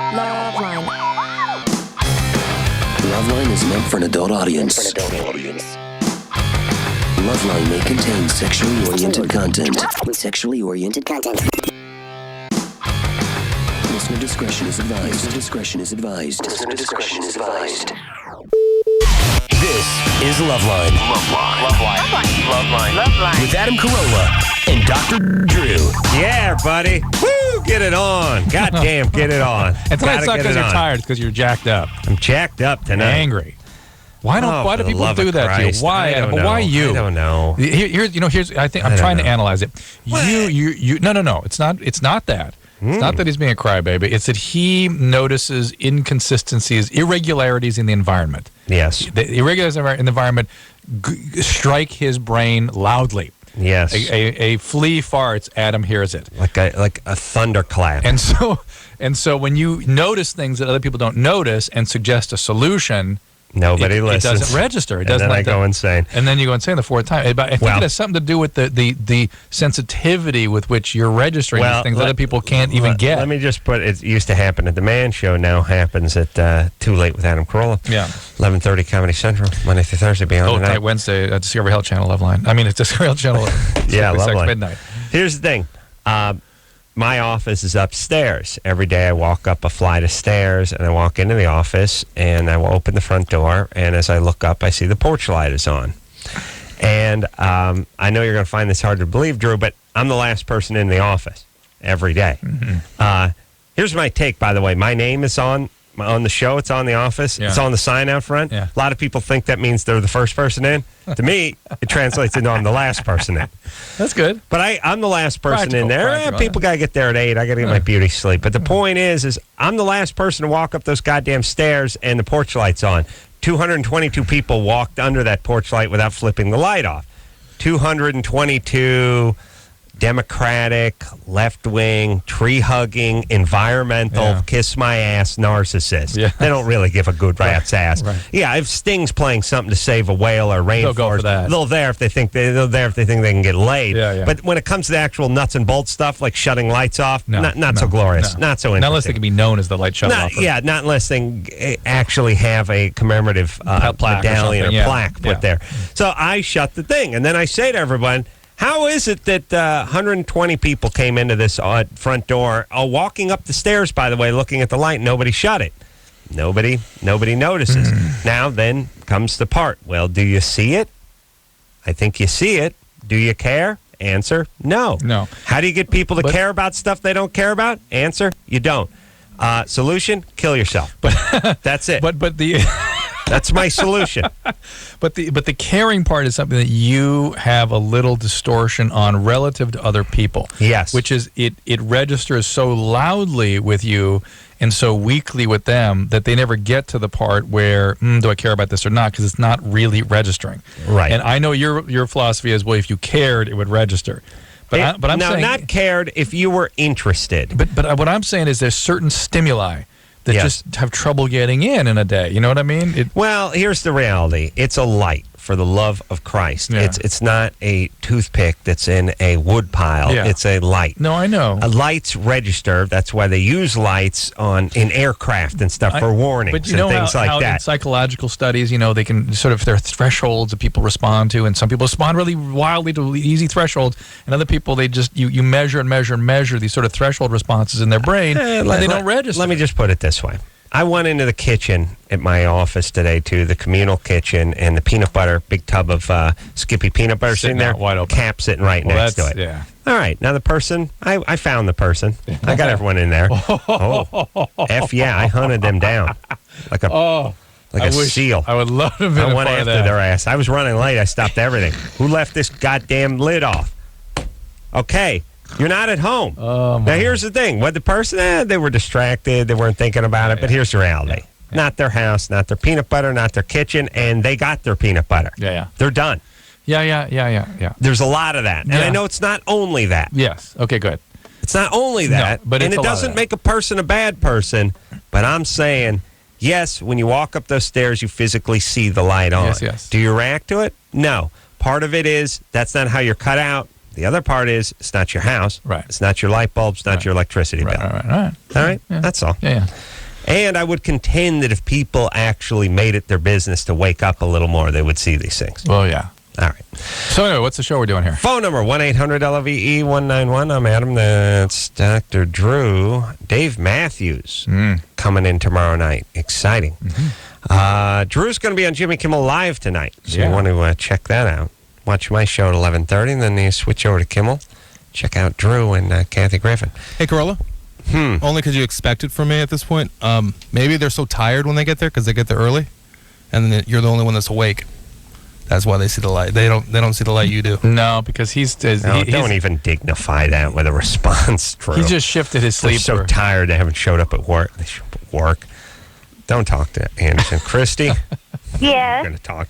LoveLine. LoveLine is meant for an adult audience. LoveLine may contain sexually oriented content. Listener discretion is advised. This is LoveLine. LoveLine. With Adam Carolla and Dr. Drew. Yeah, buddy. Woo, get it on. Goddamn, get it on. And tonight's not because you're tired, it's because you're jacked up. I'm jacked up tonight. Angry. Why do people do that to you? Why? I don't But why know. you? I don't know. Here's. I think I'm trying to analyze it. You. No. It's not that. It's not that he's being a crybaby. It's that he notices inconsistencies, irregularities in the environment. Yes. The irregularities in the environment strike his brain loudly. Yes. A flea farts, Adam hears it. Like a thunderclap. And so when you notice things that other people don't notice and suggest a solution, nobody listens. It doesn't register. It and doesn't. Then I go insane. And then you go insane the fourth time. But I think it has something to do with the sensitivity with which you're registering these things that other people can't even get. Let me just put it used to happen at the Man Show. Now happens at Too Late with Adam Carolla. Yeah. 11:30 Comedy Central, Monday through Thursday. Beyond the night. Tonight, Wednesday at Discovery Health Channel, LoveLine. I mean, it's Discovery Health Channel. Yeah, LoveLine. Midnight. Here's the thing. My office is upstairs. Every day I walk up a flight of stairs and I walk into the office and I will open the front door, and as I look up I see the porch light is on. And I know you're going to find this hard to believe, Drew, but I'm the last person in the office every day. Mm-hmm. Here's my take, by the way. My name is on the show. It's on the office. Yeah. It's on the sign out front. Yeah. A lot of people think that means they're the first person in. To me, it translates into I'm the last person in. That's good. But I'm the last person in there. Practical, people got to get there at 8. I got to get my beauty sleep. But the point is I'm the last person to walk up those goddamn stairs and the porch light's on. 222 people walked under that porch light without flipping the light off. 222 Democratic, left-wing, tree-hugging, environmental, kiss-my-ass narcissists. Yeah. They don't really give a good rat's ass. Right. Yeah, if Sting's playing something to save a whale or rainforest, they'll go for that. They're there if they think they can get laid. Yeah. But when it comes to the actual nuts and bolts stuff, like shutting lights off, not so glorious, not so interesting. Not unless they can be known as the light shut off. Yeah, not unless they actually have a commemorative medallion or plaque put there. So I shut the thing, and then I say to everyone, how is it that 120 people came into this front door, walking up the stairs, by the way, looking at the light, nobody shut it? Nobody notices. Now then comes the part. Well, do you see it? I think you see it. Do you care? Answer, no. No. How do you get people to care about stuff they don't care about? Answer, you don't. Solution, kill yourself. But that's it. But the... That's my solution. But the caring part is something that you have a little distortion on relative to other people. Yes. Which is it registers so loudly with you and so weakly with them that they never get to the part where, do I care about this or not? Because it's not really registering. Right. And I know your philosophy is, well, if you cared, it would register. But I'm saying, not cared if you were interested. But what I'm saying is there's certain stimuli that just have trouble getting in a day. You know what I mean? Well, here's the reality. It's a light, for the love of Christ. Yeah. It's not a toothpick that's in a wood pile. Yeah. It's a light. No, I know. Lights register. That's why they use lights in aircraft and stuff for warnings but you know and things how, like how that. In psychological studies, they can sort of, there are thresholds that people respond to, and some people respond really wildly to easy thresholds, and other people, they just, you measure and measure and measure these sort of threshold responses in their brain, and they don't register. Let me just put it this way. I went into the kitchen at my office today, too, the communal kitchen, and the peanut butter, big tub of Skippy peanut butter sitting there, wide open. Cap sitting right next to it. Yeah. All right. Now, the person, I found the person. I got everyone in there. F yeah, I hunted them down like a seal. I would love to have been I went part after of that. their ass. I was running late. I stopped everything. Who left this goddamn lid off? Okay. You're not at home. Now, here's the thing. What the person, they were distracted. They weren't thinking about it. But here's the reality. Yeah. Not their house, not their peanut butter, not their kitchen, and they got their peanut butter. Yeah. They're done. Yeah. There's a lot of that. And I know it's not only that. Yes. Okay, good. It's not only that. No, but and it doesn't make a person a bad person. But I'm saying, yes, when you walk up those stairs, you physically see the light on. Yes. Do you react to it? No. Part of it is that's not how you're cut out. The other part is it's not your house. Right. It's not your light bulb. It's not your electricity bill. Right. All right? Yeah. That's all. Yeah. And I would contend that if people actually made it their business to wake up a little more, they would see these things. Well, yeah. All right. So anyway, what's the show we're doing here? Phone number, 1-800-LOVE-191. I'm Adam. That's Dr. Drew. Dave Matthews coming in tomorrow night. Exciting. Drew's going to be on Jimmy Kimmel Live tonight. So you want to check that out. Watch my show at 11:30, and then you switch over to Kimmel. Check out Drew and Kathy Griffin. Hey, Corolla. Only because you expect it from me at this point. Maybe they're so tired when they get there because they get there early, and then you're the only one that's awake. That's why they see the light. They don't see the light you do. No, because don't even dignify that with a response, Drew. He just shifted his sleep. They're so tired they haven't showed up at work. They show up at work. Don't talk to Anderson. Christy? Yeah. I'm going to talk.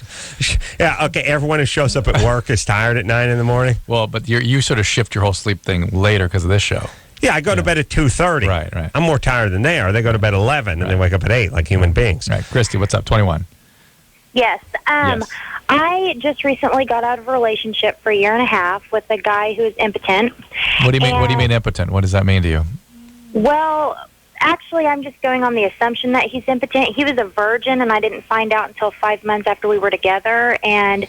Yeah, okay, everyone who shows up at work is tired at 9 in the morning? Well, but you sort of shift your whole sleep thing later because of this show. Yeah, I go to bed at 2:30. Right. I'm more tired than they are. They go to bed at 11 and they wake up at 8 like human beings. Right. Christy, what's up? 21. Yes. Yes. I just recently got out of a relationship for a year and a half with a guy who is impotent. What do you mean? What do you mean impotent? What does that mean to you? Well, actually, I'm just going on the assumption that he's impotent. He was a virgin, and I didn't find out until 5 months after we were together. And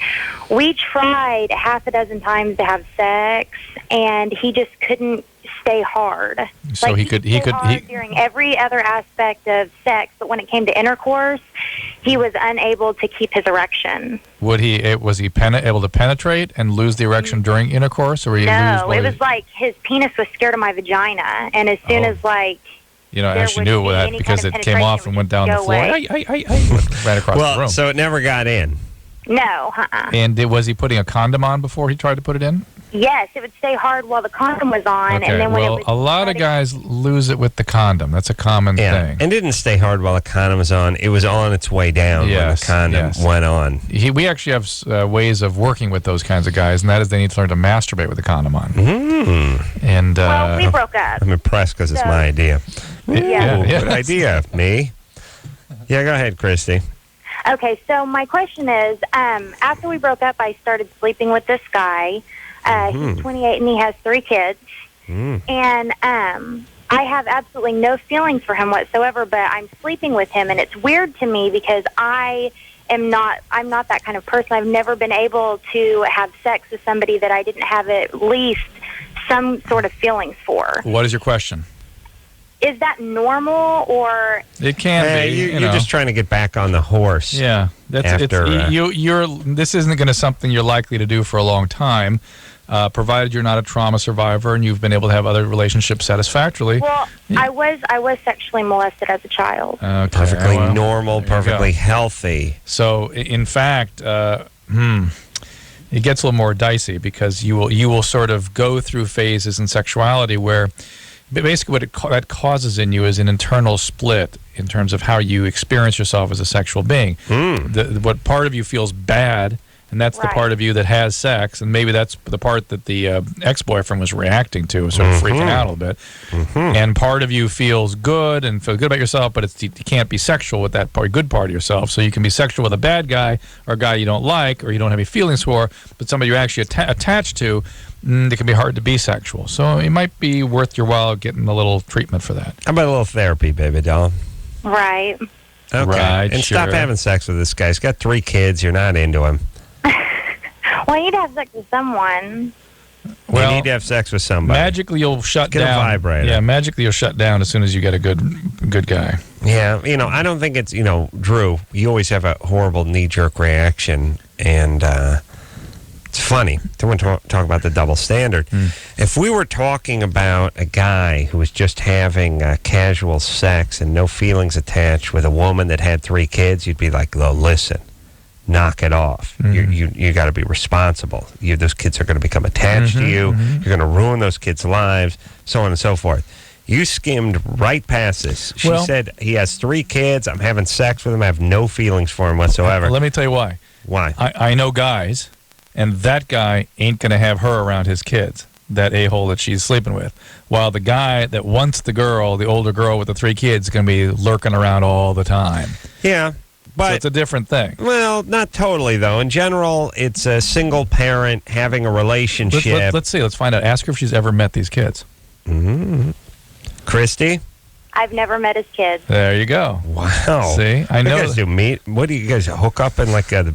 we tried half a dozen times to have sex, and he just couldn't stay hard. So he could during every other aspect of sex, but when it came to intercourse, he was unable to keep his erection. Was he able to penetrate and lose the erection during intercourse, or No, it was like his penis was scared of my vagina, and as soon as like. You know, as you knew that because it came off and went down the floor. I ran across the room. So it never got in. No. And was he putting a condom on before he tried to put it in? Yes, it would stay hard while the condom was on, and then when it was a lot of guys lose it with the condom. That's a common thing. And didn't stay hard while the condom was on. It was on its way down when the condom went on. We actually have ways of working with those kinds of guys, and that is they need to learn to masturbate with the condom on. And well, we broke up. I'm impressed because it's my idea. Yeah. Good idea, me. Yeah, go ahead, Christy. Okay, so my question is, after we broke up, I started sleeping with this guy. He's 28 and he has 3 kids. And I have absolutely no feelings for him whatsoever, but I'm sleeping with him, and it's weird to me because I'm not that kind of person. I've never been able to have sex with somebody that I didn't have at least some sort of feelings for. What is your question? Is that normal, or it can be? You're just trying to get back on the horse. Yeah, this isn't going to something you're likely to do for a long time, provided you're not a trauma survivor and you've been able to have other relationships satisfactorily. Well, I was sexually molested as a child. Okay, perfectly normal, perfectly healthy. So, in fact, it gets a little more dicey because you will sort of go through phases in sexuality where. But basically, what that causes in you is an internal split in terms of how you experience yourself as a sexual being. What part of you feels bad, and that's the part of you that has sex, and maybe that's the part that the ex-boyfriend was reacting to, sort of freaking out a little bit. And part of you feels good and feels good about yourself, but you can't be sexual with that good part of yourself. So you can be sexual with a bad guy or a guy you don't like or you don't have any feelings for, but somebody you're actually attached to. It can be hard to be sexual. So it might be worth your while getting a little treatment for that. How about a little therapy, baby doll? Right. Okay. Right, and stop having sex with this guy. He's got 3 kids. You're not into him. Well, I need to have sex with someone. Well, you need to have sex with somebody. Magically, you'll shut down. Get a vibrator. Yeah, magically, you'll shut down as soon as you get a good guy. Yeah, I don't think it's, Drew, you always have a horrible knee-jerk reaction, and it's funny. Don't want to talk about the double standard. If we were talking about a guy who was just having casual sex and no feelings attached with a woman that had 3 kids, you'd be like, "Oh, listen, knock it off. You got to be responsible. Those kids are going to become attached to you. You're going to ruin those kids' lives, so on and so forth." You skimmed right past this. She said he has 3 kids. I'm having sex with him. I have no feelings for him whatsoever. Let me tell you why. Why? I know guys. And that guy ain't going to have her around his kids, that a-hole that she's sleeping with. While the guy that wants the older girl with the 3 kids, is going to be lurking around all the time. Yeah, but... So it's a different thing. Well, not totally, though. In general, it's a single parent having a relationship. Let's see. Let's find out. Ask her if she's ever met these kids. Christy? I've never met his kids. There you go. Wow. See, I know. You guys do meet. What do you guys hook up in like a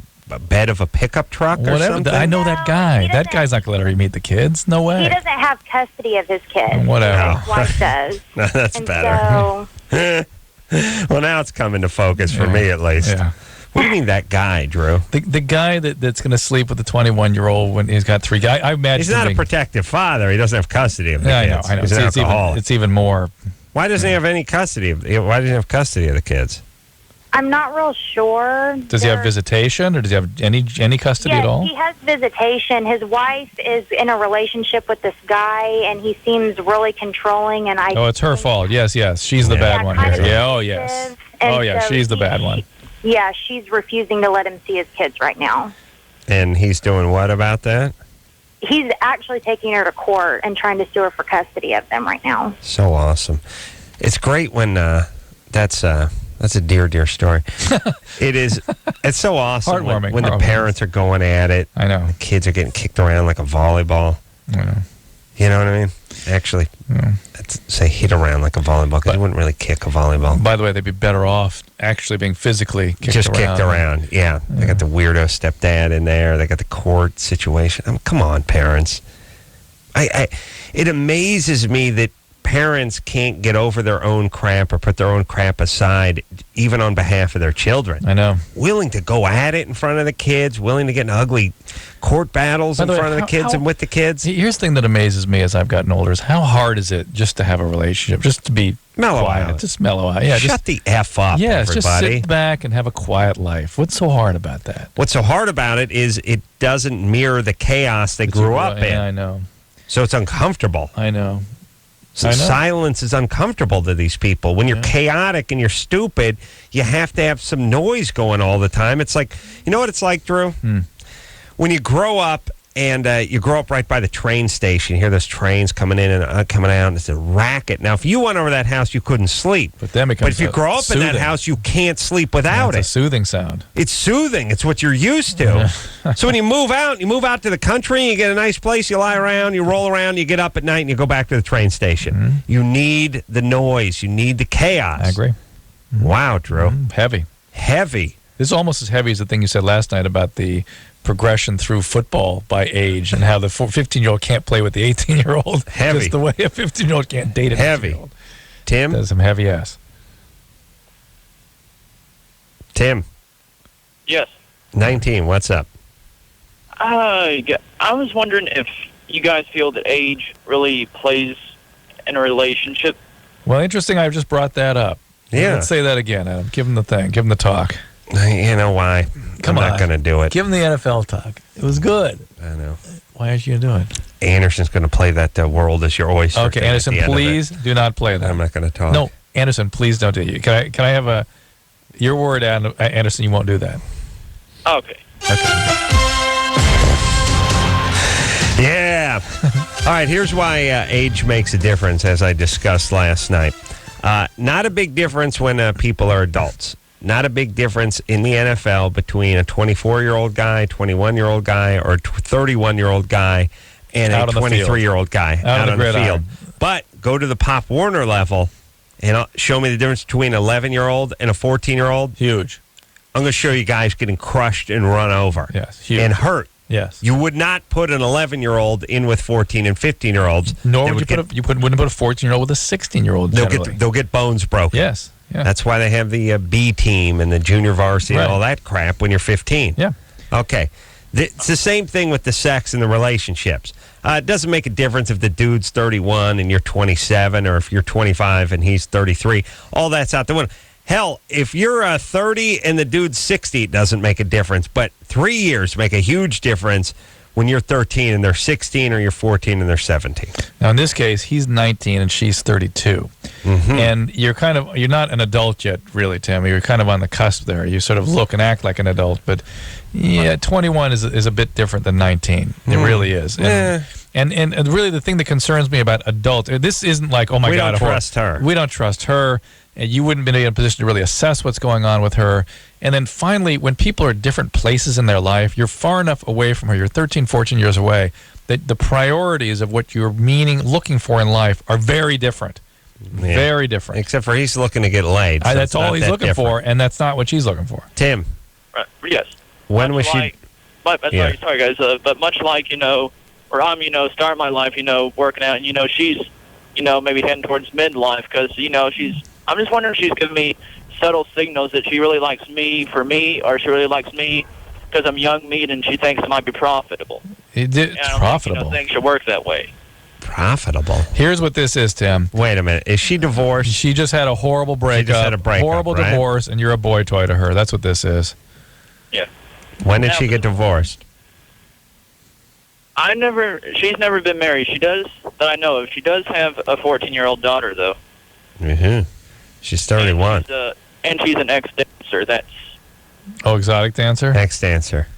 bed of a pickup truck or Whatever. something? I know that guy. he That doesn't- guy's not going to let her meet the kids. No way. He doesn't have custody of his kids. Whatever. His wife does. No, that's And better. so, Well, now it's coming to focus for me at least. Yeah. What do you mean that guy, Drew? The guy that's going to sleep with the 21-year-old when he's got 3 guys. I imagine He's not a being- protective father. He doesn't have custody of the Yeah, kids. I know. He's an alcoholic. It's even more. Why doesn't he have any custody? Why doesn't he have custody of the kids? I'm not real sure. Does he have visitation, or does he have any custody at all? Yes, he has visitation. His wife is in a relationship with this guy, and he seems really controlling. And Oh, it's her fault. Yes. She's the bad one kind here. of Yeah. Oh, yes. abusive, and Oh, yeah. so She's the bad one. Yeah, she's refusing to let him see his kids right now. And he's doing what about that? He's actually taking her to court and trying to sue her for custody of them right now. So awesome. It's great when that's a dear story. It is. It's so awesome when Heartwarming. the parents are going at it. I know. The kids are getting kicked around like a volleyball. I know. You know what I mean? Actually, I'd say hit around like a volleyball because you wouldn't really kick a volleyball. By the way, they'd be better off actually being physically kicked around. Kicked around. Yeah. They got the weirdo stepdad in there. They got the court situation. I mean, come on, parents. It amazes me that parents can't get over their own crap or put their own crap aside, even on behalf of their children. I know. Willing to go at it in front of the kids, willing to get in ugly court battles in front of the kids and with the kids. Here's the thing that amazes me as I've gotten older is how hard is it just to have a relationship, just to be Mellow quiet, out. just mellow out. Yeah, Shut the F up, yes, everybody. just sit back and have a quiet life. What's so hard about that? What's so hard about it is it doesn't mirror the chaos they grew up in. Yeah, I know. So it's uncomfortable. I know. So I know. silence is uncomfortable to these people. When you're chaotic and you're stupid, you have to have some noise going all the time. It's like, you know what it's like, Drew? When you grow up and you grow up right by the train station, you hear those trains coming in and coming out, and it's a racket. Now, if you went over that house, you couldn't sleep. But then it becomes if you grow up in that soothing. house, you can't sleep without It's a it. soothing sound. It's soothing. It's what you're used to. So when you move out to the country, you get a nice place, you lie around, you roll around, you get up at night, and you go back to the train station. You need the noise. You need the chaos. I agree. Wow, Drew. Heavy. Heavy. This is almost as heavy as the thing you said last night about the progression through football by age and how the 15-year-old can't play with the 18-year-old. Heavy. Just the way a 15-year-old can't date a Heavy. 15-year-old. Tim? That's some heavy ass. Tim, Yes. 19, what's up? I was wondering if you guys feel that age really plays in a relationship. Well, interesting. I just brought that up. Yeah. Let's say that again, Adam. Give him the thing. Give him the talk. You know why? Come I'm on. not going to do it. Give him the NFL talk. It was good. I know. Why aren't you going to do it? Anderson's going to play that world is your oyster. Okay, thing at Anderson, the end of it. please do not play that. I'm not going to talk. No, Anderson, please don't do it. Can I have your word, Anderson? You won't do that. Okay. Yeah. All right, here's why age makes a difference, as I discussed last night. Not a big difference when people are adults. Not a big difference in the NFL between a 24-year-old guy, 21-year-old guy, or a 31-year-old guy and Out a on the field. 23-year-old guy Out on on the the field. gridiron. But go to the Pop Warner level and show me the difference between an 11-year-old and a 14-year-old. Huge. I'm going to show you guys getting crushed and run over. Yes, huge. And hurt. Yes. You would not put an 11-year-old in with 14 and 15-year-olds. Nor They would you wouldn't put a 14-year-old with a 16-year-old. They'll get bones broken. Yes. Yeah. That's why they have the B team and the junior varsity Right. and all that crap when you're 15. Yeah. Okay. It's the same thing with the sex and the relationships. It doesn't make a difference if the dude's 31 and you're 27 or if you're 25 and he's 33. All that's out the window. Hell, if you're 30 and the dude's 60, it doesn't make a difference. But 3 years make a huge difference when you're 13 and they're 16 or you're 14 and they're 17. Now, in this case, he's 19 and she's 32. And you're not an adult yet, really, Tim. You're kind of on the cusp there. You sort of look and act like an adult. But, yeah, 21 is a bit different than 19. It really is. And really the thing that concerns me about adults, this isn't like, oh, my We God. don't trust her. We don't trust her. And you wouldn't be in a position to really assess what's going on with her. And then finally, when people are at different places in their life, you're far enough away from her, you're 13, 14 years away, that the priorities of what you're looking for in life are very different. Yeah. Very different. Except for he's looking to get laid. So That's all he's looking for, and that's not what she's looking for. Tim. Right. Yes. When much was she? like, But sorry guys. But much like where I'm starting my life, working out, and she's maybe heading towards midlife because I'm just wondering if she's giving me subtle signals that she really likes me for me, or she really likes me because I'm young meat and she thinks it might be profitable. Profitable. Things should work that way. Profitable. Here's what this is, Tim. Wait a minute. Is she divorced? She just had a horrible breakup. Horrible right? divorce, and you're a boy toy to her. That's what this is. Yeah. When did she get divorced? She's never been married. She does, that I know of. She does have a 14-year-old daughter, though. Mm-hmm. She's 31. And she's an ex-dancer. That's... Oh, exotic dancer? Ex-dancer.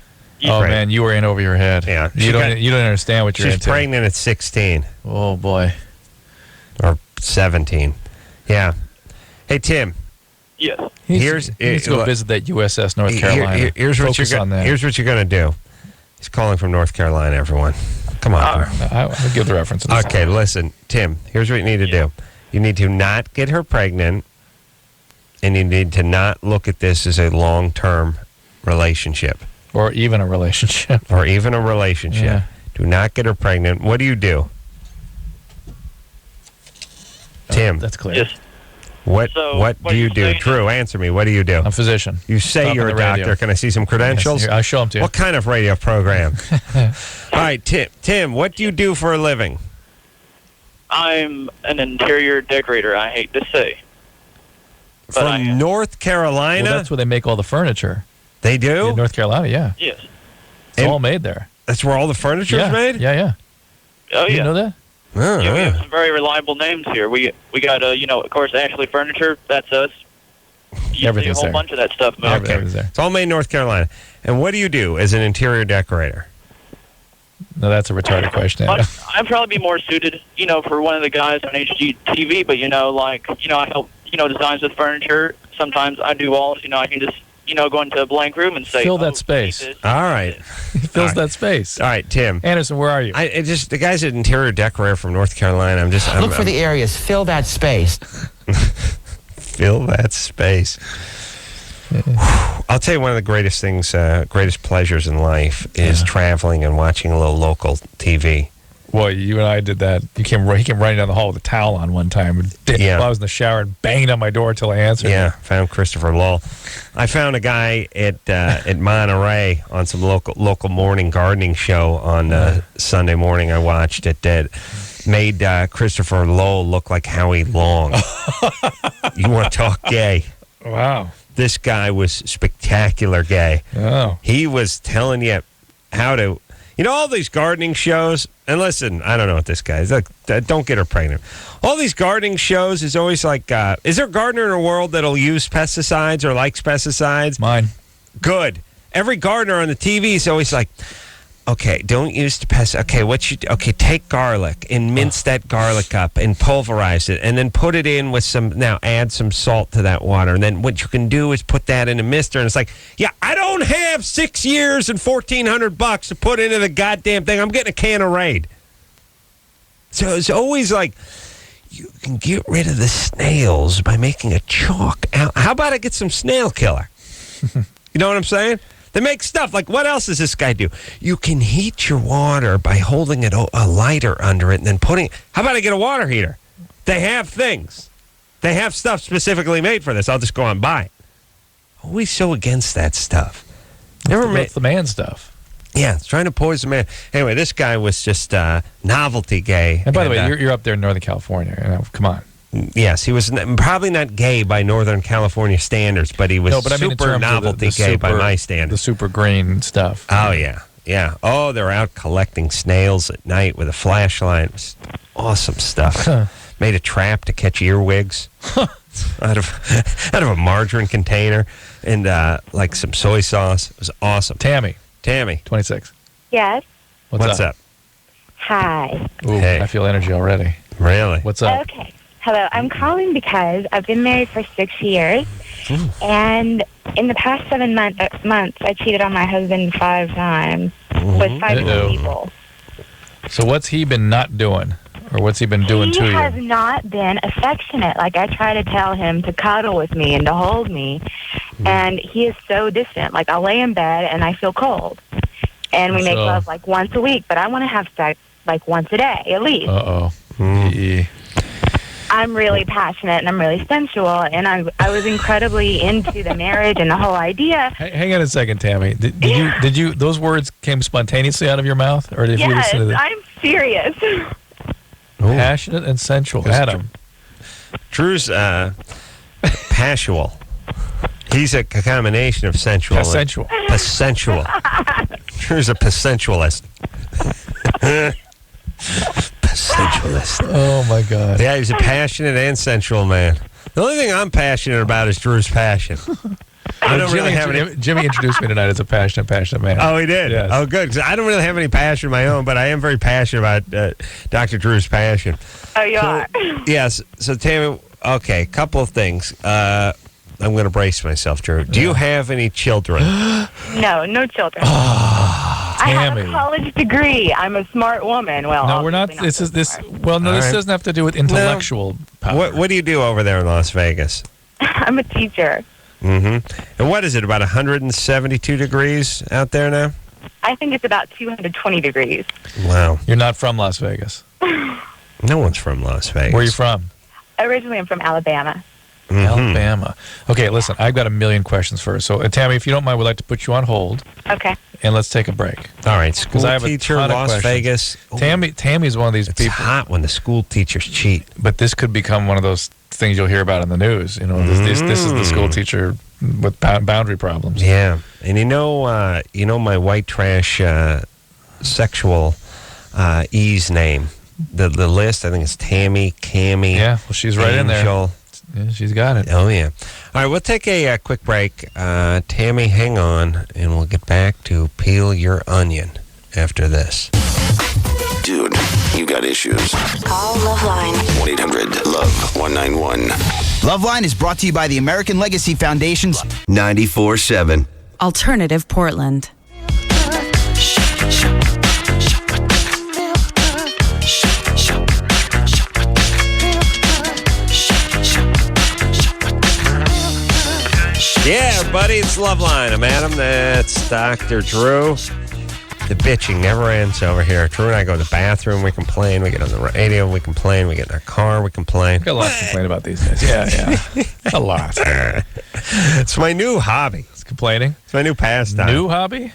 Oh, man, you were in over your head. Yeah. You don't understand what you're into. She's pregnant at 16. Oh, boy. Or 17. Yeah. Hey, Tim. Yes. He needs to go visit that USS North Carolina. Here's what you're going to do. He's calling from North Carolina, everyone. Come on. I'll give the references. Okay, listen, Tim, here's what you need to do. You need to not get her pregnant, and you need to not look at this as a long-term relationship. Or even a relationship. Yeah. Do not get her pregnant. What do you do? Tim. That's clear. Yes. What do you do? Drew, answer me. What do you do? I'm a physician. You say Stop you're on a the radio. doctor. Can I see some credentials? Yes, I'll show them to you. What kind of radio program? All right, Tim, what do you do for a living? I'm an interior decorator, I hate to say. From North Carolina? Well, that's where they make all the furniture. They do? In North Carolina, yeah. Yes. It's all made there. That's where all the furniture is made? Yeah. Oh, yeah. You know that? Oh, we have some very reliable names here. We got, of course, Ashley Furniture. That's us. You see a whole bunch of that stuff moved. Okay. It's all made in North Carolina. And what do you do as an interior decorator? No, that's a retarded question. I'd probably be more suited, for one of the guys on HGTV, but, I help, designs with furniture. Sometimes I do walls, I can just, go into a blank room and say, fill that space. All right. He fills that space. All right, Tim. Anderson, where are you? The guy's an interior decorator from North Carolina. Look for the areas. Fill that space. Fill that space. I'll tell you one of the greatest things, greatest pleasures in life is traveling and watching a little local TV. Boy, you and I did that. He came running down the hall with a towel on one time. While I was in the shower and banged on my door until I answered. Yeah, found Christopher Lowell. I found a guy at Monterey on some local morning gardening show on Sunday morning. I watched it. That made Christopher Lowell look like Howie Long. You want to talk gay? Wow. This guy was spectacular gay. Oh. He was telling you how to... all these gardening shows, and listen, I don't know what this guy is. Like, don't get her pregnant. All these gardening shows is always like, is there a gardener in the world that'll use pesticides or likes pesticides? Mine. Good. Every gardener on the TV is always like, okay, don't use the pest. Okay, take garlic and mince that garlic up and pulverize it, and then put it in with add some salt to that water. And then what you can do is put that in a mister. And it's like, yeah, I don't have 6 years and $1,400 to put into the goddamn thing. I'm getting a can of Raid. So it's always like, you can get rid of the snails by making a chalk. How about I get some snail killer? You know what I'm saying? They make stuff like, what else does this guy do? You can heat your water by holding a lighter under it and then putting... How about I get a water heater? They have things. They have stuff specifically made for this. I'll just go on and buy it. Always so against that stuff. That's the man stuff. Yeah, it's trying to poison man. Anyway, this guy was just novelty gay. And by the way, you're up there in Northern California. Come on. Yes, he was probably not gay by Northern California standards, but he was super novelty gay by my standards. The super green stuff. Oh, yeah. Oh, they're out collecting snails at night with a flashlight. It was awesome stuff. Made a trap to catch earwigs out of a margarine container and like some soy sauce. It was awesome. Tammy. 26. Yes. What's up? Hi. Ooh, hey. I feel energy already. Really? What's up? Okay. Hello. I'm calling because I've been married for 6 years, and in the past 7 months, I cheated on my husband 5 times with 5 different people. So what's he been not doing? Or what's he been doing to He you? has not been affectionate. Like, I try to tell him to cuddle with me and to hold me, and he is so distant. Like, I'll lay in bed and I feel cold, and we make love like once a week, but I want to have sex like once a day at least. I'm really passionate and I'm really sensual, and I was incredibly into the marriage and the whole idea. Hang on a second, Tammy. Did you those words came spontaneously out of your mouth, or did you listen to them? I'm serious. Passionate and sensual. Adam. Drew's passual. He's a combination of sensual and sensual. Drew's a sensualist. Sensualist. Oh my God. Yeah, he's a passionate and sensual man. The only thing I'm passionate about is Drew's passion. I don't really have any. Jimmy introduced me tonight as a passionate man. Oh, he did? Yes. Oh, good. 'Cause I don't really have any passion of my own, but I am very passionate about Dr. Drew's passion. Oh, you are? Yes. So, Tammy, okay, a couple of things. I'm going to brace myself, Drew. Do you have any children? No children. I have a college degree. I'm a smart woman. Well, no, we're not. This doesn't have to do with intellectual power. What do you do over there in Las Vegas? I'm a teacher. And what is it, about 172 degrees out there now? I think it's about 220 degrees. Wow. You're not from Las Vegas. No one's from Las Vegas. Where are you from? Originally, I'm from Alabama. Alabama. Okay, listen, I've got a million questions first. So, Tammy, if you don't mind, we'd like to put you on hold. Okay. And let's take a break. All right, school I have a teacher, ton of Las questions. Vegas. Tammy's one of these It's people. hot when the school teachers cheat. But this could become one of those things you'll hear about in the news. You know, this is the school teacher with boundary problems. Yeah, and you know my white trash sexual ease name. The list, I think it's Tammy, Cammy. Yeah, well, she's right in there. Angel. Yeah, she's got it. Oh, yeah. All right, we'll take a quick break. Tammy, hang on, and we'll get back to Peel Your Onion after this. Dude, you got issues. Call LoveLine. 1-800-LOVE-191. LoveLine is brought to you by the American Legacy Foundation's 94.7. Alternative Portland. Yeah, buddy, it's LoveLine. I'm Adam. That's Dr. Drew. The bitching never ends over here. Drew and I go to the bathroom, we complain. We get on the radio, we complain. We get in our car, we complain. Got a lot to complain about these days. Yeah. A lot. It's my new hobby. It's complaining. It's my new pastime. New hobby?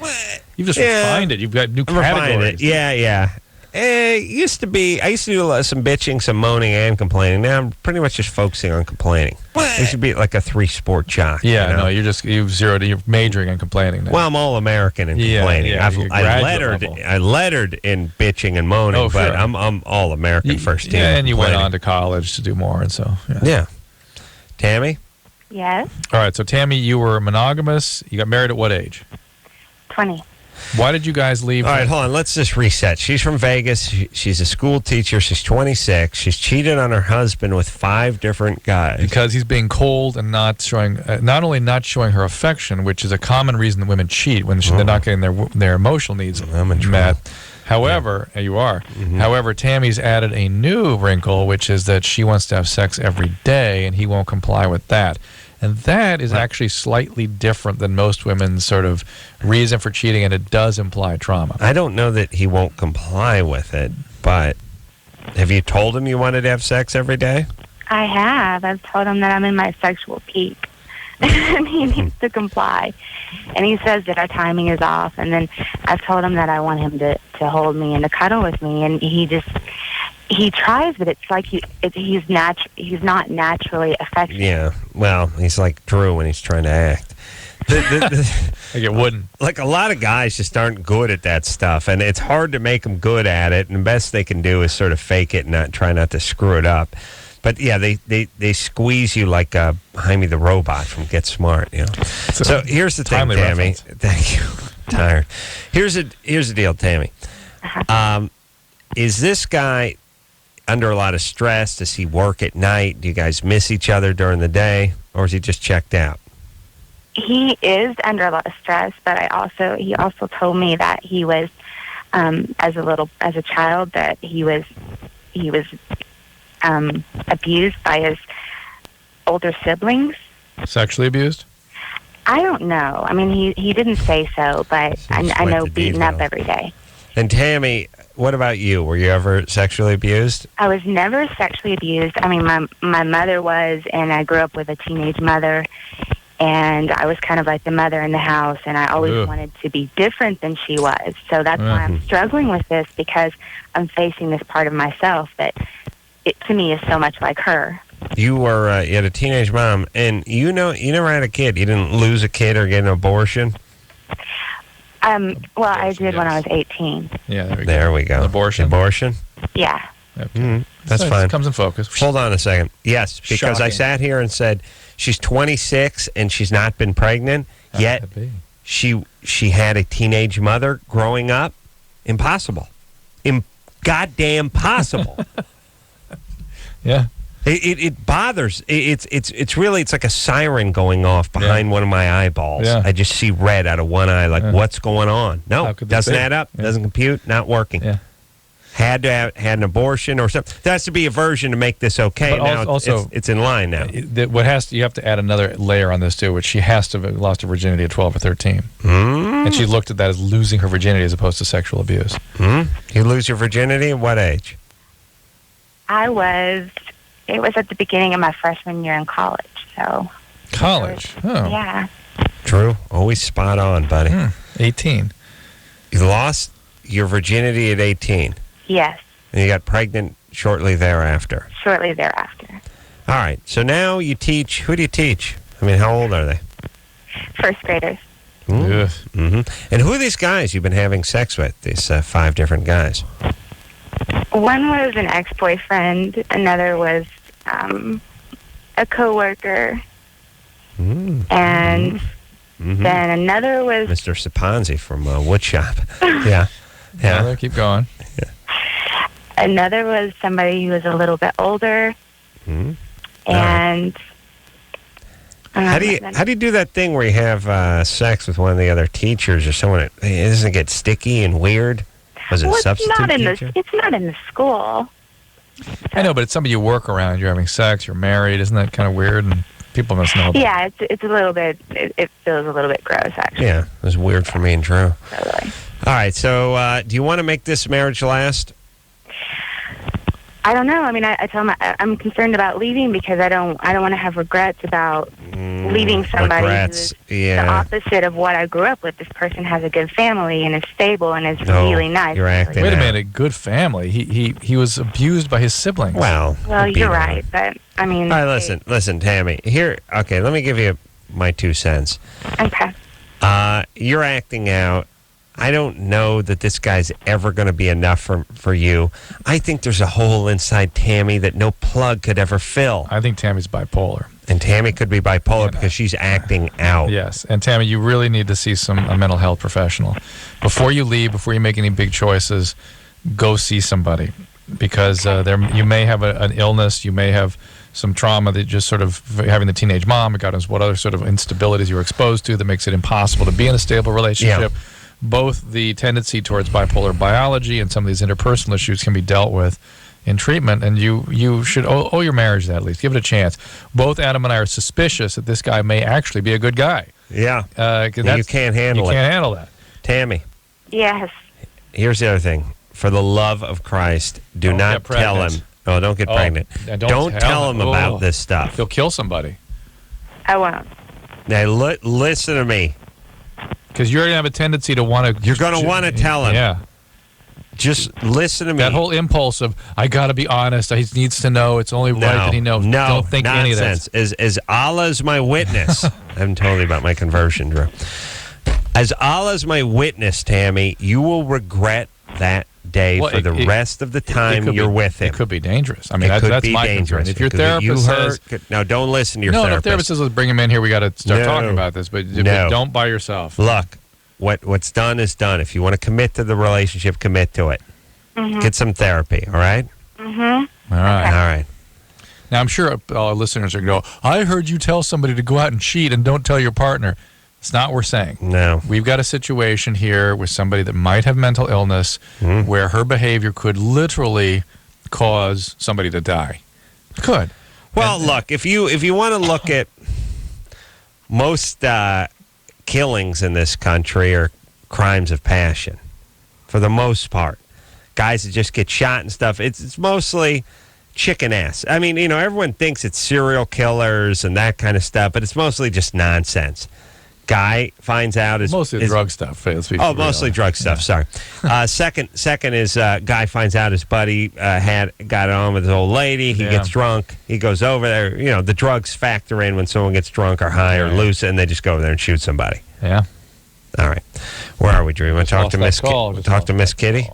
You've just refined it. You've got new categories. Yeah. It used to be, I used to do some bitching, some moaning, and complaining. Now I'm pretty much just focusing on complaining. It should be like a 3-sport jock. Yeah, you know? no, you're majoring in complaining now. Well, I'm all American in complaining. Yeah, I lettered in bitching and moaning, but I'm all American first team. Yeah, and you went on to college to do more, and so yeah. Tammy? Yes. All right, so Tammy, you were monogamous. You got married at what age? 20. Why did you guys leave? All right, hold on. Let's just reset. She's from Vegas. She's a school teacher. She's 26. She's cheated on her husband with 5 different guys. Because he's being cold and not showing, not only not showing her affection, which is a common reason that women cheat when they're not getting their emotional needs met. However, you are. However, Tammy's added a new wrinkle, which is that she wants to have sex every day, and he won't comply with that. And that is actually slightly different than most women's sort of reason for cheating, and it does imply trauma. I don't know that he won't comply with it, but have you told him you wanted to have sex every day? I have. I've told him that I'm in my sexual peak. And he needs to comply. And he says that our timing is off. And then I've told him that I want him to hold me and to cuddle with me. And he tries, but it's like he's not naturally affectionate. Yeah, well, he's like Drew when he's trying to act. Like it wouldn't. Like a lot of guys just aren't good at that stuff, and it's hard to make them good at it. And the best they can do is sort of fake it and try not to screw it up. But yeah, they squeeze you like Jaime the Robot from Get Smart. You know. So here's the thing, Tammy. Thank you. Tired. Here's the deal, Tammy. Is this guy under a lot of stress? Does he work at night? Do you guys miss each other during the day, or is he just checked out? He is under a lot of stress, but he also told me that he was as a child that he was he was abused by his older siblings. Sexually abused? I don't know. I mean, he didn't say so, but I know beaten up every day. And Tammy, what about you? Were you ever sexually abused? I was never sexually abused. I mean, my mother was, and I grew up with a teenage mother, and I was kind of like the mother in the house, and I always wanted to be different than she was. So that's why I'm struggling with this, because I'm facing this part of myself that, to me, is so much like her. You had a teenage mom, and you never had a kid. You didn't lose a kid or get an abortion? Well, I did when I was 18. Yeah, there we go. Abortion? Yeah. That's fine. Comes in focus. Hold on a second. Yes, because I sat here and said she's 26 and she's not been pregnant, yet she had a teenage mother growing up. Impossible. Goddamn possible. Yeah. It bothers. It's really, it's like a siren going off behind one of my eyeballs. Yeah. I just see red out of one eye. Like, what's going on? No, doesn't add up. Doesn't compute. Not working. Yeah. Had an abortion or something. There has to be a version to make this okay. But now also, it's in line now. You have to add another layer on this too, which she has to have lost her virginity at 12 or 13, and she looked at that as losing her virginity as opposed to sexual abuse. You lose your virginity at what age? It was at the beginning of my freshman year in college. So college. Yeah. True. Always spot on, buddy. 18. You lost your virginity at 18. Yes. And you got pregnant shortly thereafter. Shortly thereafter. All right. So now you teach. Who do you teach? I mean, how old are they? First graders. And who are these guys you've been having sex with? These 5 different guys. One was an ex-boyfriend. Another was a coworker. And then another was Mr. Saponzi from Woodshop. Yeah. Keep going. Another was somebody who was a little bit older. And how do you do that thing where you have sex with one of the other teachers or someone? Doesn't it get sticky and weird? Was it a substitute teacher? It's not in the school. I know, but it's somebody you work around. You're having sex. You're married. Isn't that kind of weird? And people must know. Yeah, it's a little bit. It feels a little bit gross, actually. Yeah, it was weird for me and Drew. Totally. All right, so do you want to make this marriage last? I don't know. I mean, I tell him I'm concerned about leaving because I don't want to have regrets about leaving somebody who's the opposite of what I grew up with. This person has a good family and is stable and is really nice. You're acting Wait a minute, good family. He was abused by his siblings. Well, you're right, but I mean. All right, listen, Tammy. Here, okay, let me give you my 2 cents. Okay. You're acting out. I don't know that this guy's ever going to be enough for you. I think there's a hole inside Tammy that no plug could ever fill. I think Tammy's bipolar. And Tammy could be bipolar because she's acting out. Yes. And Tammy, you really need to see a mental health professional. Before you leave, before you make any big choices, go see somebody. Because you may have an illness, you may have some trauma that just sort of having the teenage mom, God knows what other sort of instabilities you're exposed to that makes it impossible to be in a stable relationship. Yeah. Both the tendency towards bipolar biology and some of these interpersonal issues can be dealt with in treatment, and you should owe your marriage that at least. Give it a chance. Both Adam and I are suspicious that this guy may actually be a good guy. Yeah. You can't handle it. You can't handle that. Tammy. Yes. Here's the other thing. For the love of Christ, do not tell him. Oh, don't get pregnant. Don't tell him about this stuff. He'll kill somebody. I won't. Now, listen to me. Because you're going to have a tendency to want to... You're going to want to tell him. Yeah. Just listen to me. That whole impulse of, I got to be honest, he needs to know, it's only right that he knows. No, don't think any of that. As Allah's my witness. I haven't told you about my conversion, Drew. As Allah's my witness, Tammy, you will regret that day for the rest of the time you're with him. It could be dangerous. I mean, that's my concern. If your therapist says... Now, don't listen to your therapist. No, if therapist says, let's bring him in here, we got to start talking about this. But don't by yourself. Look, what's done is done. If you want to commit to the relationship, commit to it. Get some therapy, all right? All right. Now, I'm sure all listeners are going to go, I heard you tell somebody to go out and cheat and don't tell your partner. It's not what we're saying. No. We've got a situation here with somebody that might have mental illness where her behavior could literally cause somebody to die. Could. Well, look, if you want to look at most killings in this country are crimes of passion, for the most part. Guys that just get shot and stuff. It's mostly chicken ass. I mean, everyone thinks it's serial killers and that kind of stuff, but it's mostly just nonsense. Guy finds out mostly drug stuff. Mostly drug stuff. Sorry. Second is guy finds out his buddy got it on with his old lady. He gets drunk. He goes over there. The drugs factor in when someone gets drunk or high or loose, and they just go over there and shoot somebody. Yeah. All right. Where are we, Drew? Want to talk to Miss Kitty?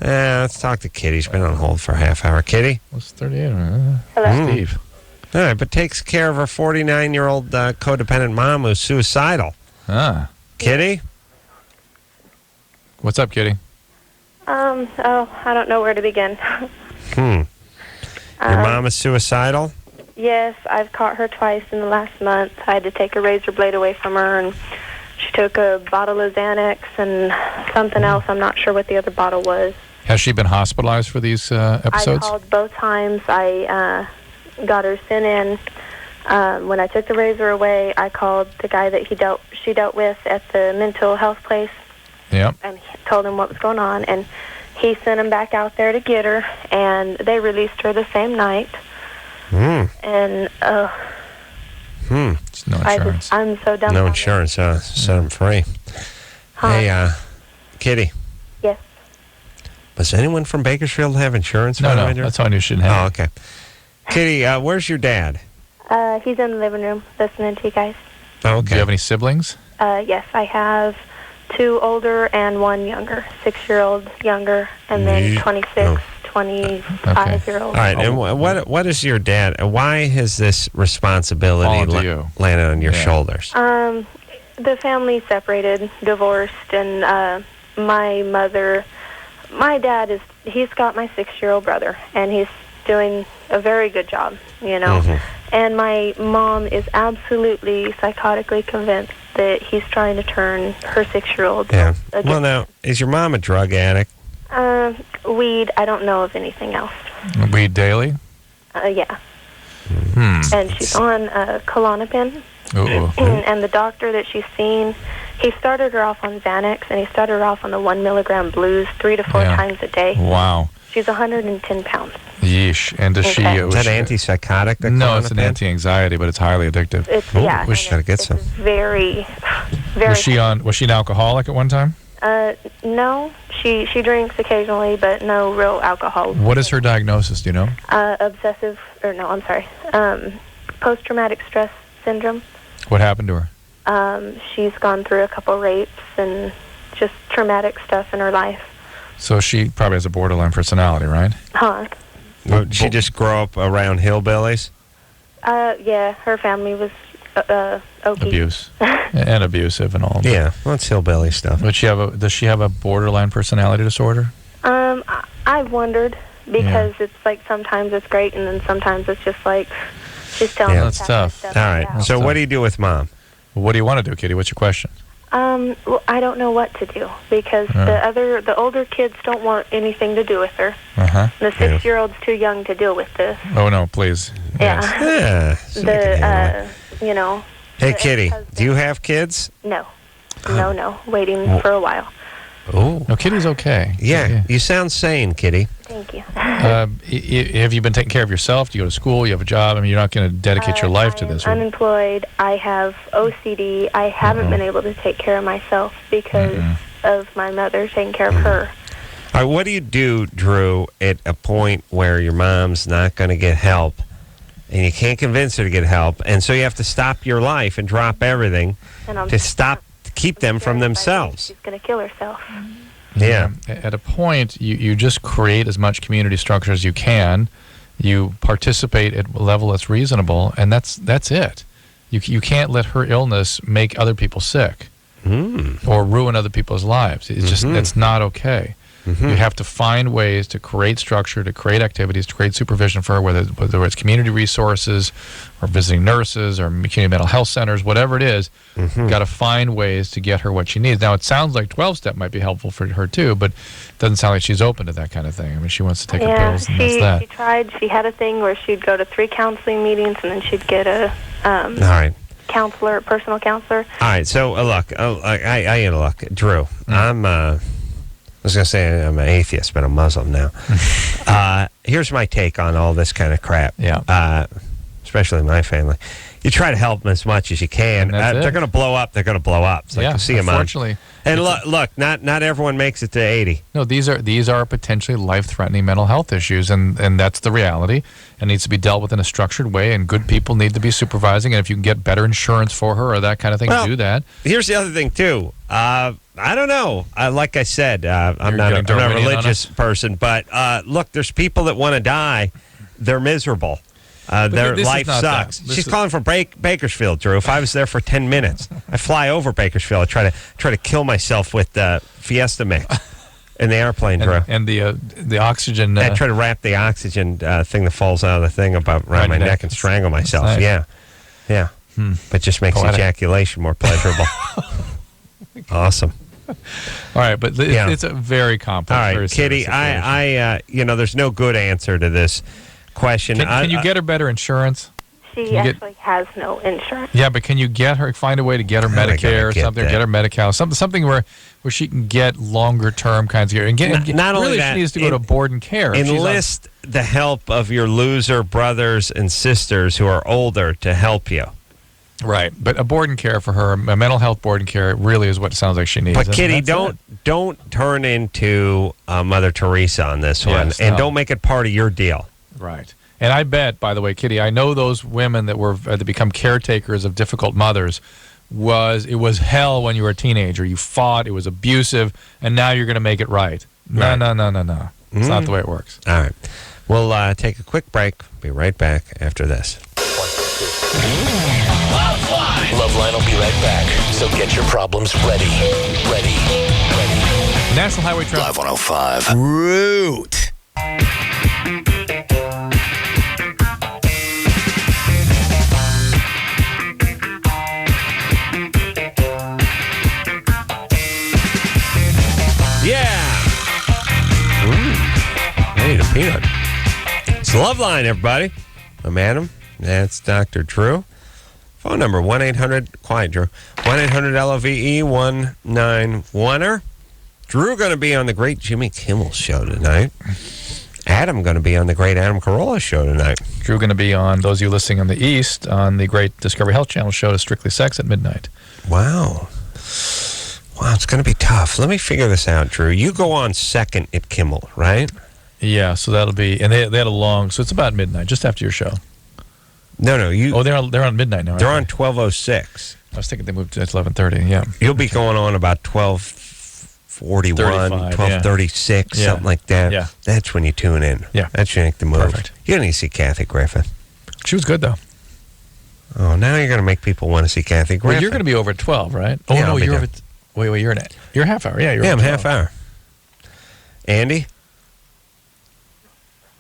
Yeah, let's talk to Kitty. She's been on hold for a half hour. Kitty? What's 38? Hello. Steve. All right, but takes care of her 49-year-old codependent mom who's suicidal. Kitty? What's up, Kitty? I don't know where to begin. Your mom is suicidal? Yes, I've caught her twice in the last month. I had to take a razor blade away from her, and she took a bottle of Xanax and something else. I'm not sure what the other bottle was. Has she been hospitalized for these episodes? I called both times. I got her sent in. When I took the razor away, I called the guy that she dealt with at the mental health place. Yep. And told him what was going on, and he sent him back out there to get her, and they released her the same night. And It's no insurance. I'm so done. No insurance. Set them free. Hey, Kitty. Yes. Does anyone from Bakersfield have insurance? No, that's all you shouldn't have. Oh, okay. Kitty, where's your dad? He's in the living room listening to you guys. Oh, okay. Do you have any siblings? Yes, I have 2 older and 1 younger. 6-year-old younger, and then 26, 25-year-old. All right, and what is your dad? Why has this responsibility landed on your shoulders? The family separated, divorced, and my dad he's got my 6-year-old brother, and he's doing a very good job, And my mom is absolutely psychotically convinced that he's trying to turn her 6-year-old. Yeah. Well, now, is your mom a drug addict? Weed. I don't know of anything else. Weed daily? Yeah. And she's on Klonopin. And the doctor that she's seen, he started her off on Xanax, and he started her off on the 1 milligram blues 3 to 4 times a day. Wow. She's 110 pounds. Yeesh. And does she... Is that antipsychotic? No, it's an anti-anxiety, but it's highly addictive. It's gotta get some. Very, very... Was she an alcoholic at one time? No. She drinks occasionally, but no real alcohol. What is her diagnosis, do you know? Post-traumatic stress syndrome. What happened to her? She's gone through a couple rapes and just traumatic stuff in her life. So she probably has a borderline personality, right? Did she just grow up around hillbillies? Yeah, her family was abuse and abusive and all. Yeah, well, it's hillbilly stuff. Does she have a borderline personality disorder? I wondered because it's like sometimes it's great and then sometimes it's just like she's telling us. That's tough. All right. So what do you do with mom? Well, what do you want to do, Kitty? What's your question? Well, I don't know what to do because the older kids don't want anything to do with her. The 6-year-old's too young to deal with this. Oh no, please. Yeah. Hey, Kitty, do you have kids? No. Waiting for a while. Oh. No, Kitty's okay. Yeah, you sound sane, Kitty. Thank you. Have you been taking care of yourself? Do you go to school? You have a job? I mean, you're not going to dedicate your life to this. I'm unemployed. I have OCD. I haven't been able to take care of myself because of my mother taking care of her. All right, what do you do, Drew, at a point where your mom's not going to get help and you can't convince her to get help, and so you have to stop your life and drop everything to keep them from themselves? She's going to kill herself. Yeah. At a point, you just create as much community structure as you can. You participate at a level that's reasonable, and that's it. You can't let her illness make other people sick or ruin other people's lives. It's just it's not okay. You have to find ways to create structure, to create activities, to create supervision for her, whether it's community resources or visiting nurses or community mental health centers, whatever it is. You've got to find ways to get her what she needs. Now, it sounds like 12-step might be helpful for her too, but it doesn't sound like she's open to that kind of thing. I mean, she wants to take her pills, and that's that. She tried. She had a thing where she'd go to 3 counseling meetings, and then she'd get a counselor, personal counselor. All right, so look, look, Drew, I was going to say I'm an atheist, but I'm Muslim now. Here's my take on all this kind of crap. Yeah. Especially my family. You try to help them as much as you can. They're going to blow up. They're going to blow up. It's like you see them unfortunately. And look, not everyone makes it to 80. No, these are potentially life-threatening mental health issues, and that's the reality. It needs to be dealt with in a structured way, and good people need to be supervising. And if you can get better insurance for her or that kind of thing, do that. Here's the other thing too. I don't know. Like I said, I'm not a religious person, but look, there's people that want to die. They're miserable. Their life sucks. She's calling from Bakersfield, Drew. If I was there for 10 minutes, I fly over Bakersfield. I try to kill myself with Fiesta mix in the airplane, Drew. And the oxygen. I try to wrap the oxygen thing that falls out of the thing around my neck and strangle myself. Nice. Yeah. But just makes ejaculation more pleasurable. Awesome. All right, but it's a very complex. All right, Kitty, I there's no good answer to this question. Can you get her better insurance? She actually has no insurance. Yeah, but can you find a way to get her Medicare or something, or get her Medi-Cal, something where she can get longer term kinds of care. And not only that, she needs to go to board and care. Enlist the help of your loser brothers and sisters who are older to help you. Right, but a board and care for her, a mental health board and care, really is what it sounds like she needs. But Kitty, don't turn into Mother Teresa on this one, and don't make it part of your deal. Right, and I bet, by the way, Kitty, I know those women that become caretakers of difficult mothers. It was hell when you were a teenager. You fought, it was abusive, and now you're going to make it right. No. It's not the way it works. All right, we'll take a quick break. Be right back after this. LoveLine will be right back. So get your problems ready. National Highway Traffic. Live 105. Root. Yeah. I need a peanut. It's LoveLine, everybody. I'm Adam. That's Dr. Drew. Phone number 1-800, Drew. 1-800-LOVE-191-er. Drew going to be on the great Jimmy Kimmel show tonight. Adam going to be on the great Adam Carolla show tonight. Drew going to be on, those of you listening on the East, on the great Discovery Health Channel show, Strictly Sex at midnight. Wow, it's going to be tough. Let me figure this out, Drew. You go on second at Kimmel, right? Yeah, so that'll be, and they had a long, so it's about midnight, just after your show. No, you. Oh, they're on midnight now. They're on 12:06. I was thinking they moved to 11:30. Yeah, you'll be going on about 12:41, 12:36, something like that. Yeah, that's when you tune in. Yeah, that's when you make the move. Perfect. You don't need to see Kathy Griffin. She was good though. Oh, now you're going to make people want to see Kathy Griffin. Well, you're going to be over at 12, right? Oh no, you're over. Wait, you're half hour. Yeah, I'm half hour. Andy.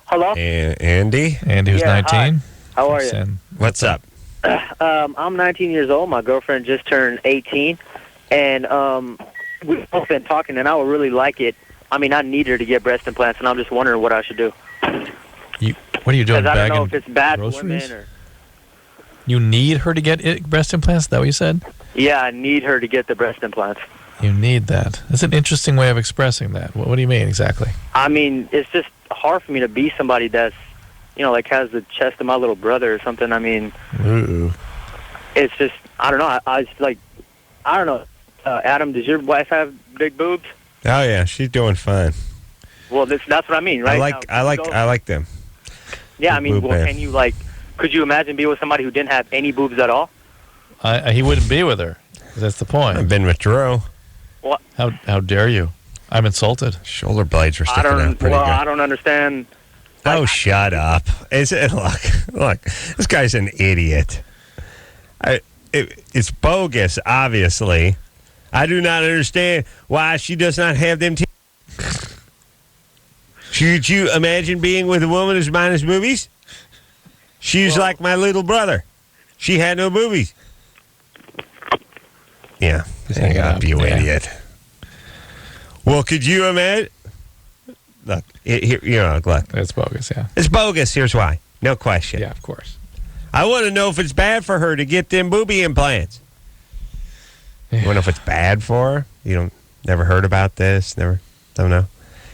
Hello. Andy, who's 19. Hi. How are you? What's up? I'm 19 years old. My girlfriend just turned 18, and we've both been talking, and I would really like it. I mean, I need her to get breast implants, and I'm just wondering what I should do. What are you doing? Because I don't know if it's bad for women or... You need her to get breast implants? Is that what you said? Yeah, I need her to get the breast implants. You need that. That's an interesting way of expressing that. What do you mean exactly? I mean, it's just hard for me to be somebody that's, like has the chest of my little brother or something. I mean, it's just, I don't know. I don't know. Adam, does your wife have big boobs? Oh yeah, she's doing fine. Well, that's what I mean, right? I like them. Yeah, I mean, can you could you imagine being with somebody who didn't have any boobs at all? He wouldn't be with her. That's the point. I've been with Drew. What? How dare you? I'm insulted. Shoulder blades are sticking out pretty good. I don't understand. Oh, shut up. Look, this guy's an idiot. It's bogus, obviously. I do not understand why she does not have them teeth. Should you imagine being with a woman who's minus boobies? She's like my little brother. She had no boobies. Yeah. Hang up, you idiot. Well, could you imagine? Look, look. It's bogus, yeah. It's bogus. Here's why. No question. Yeah, of course. I want to know if it's bad for her to get them booby implants. You want to know if it's bad for her? Never heard about this? Don't know?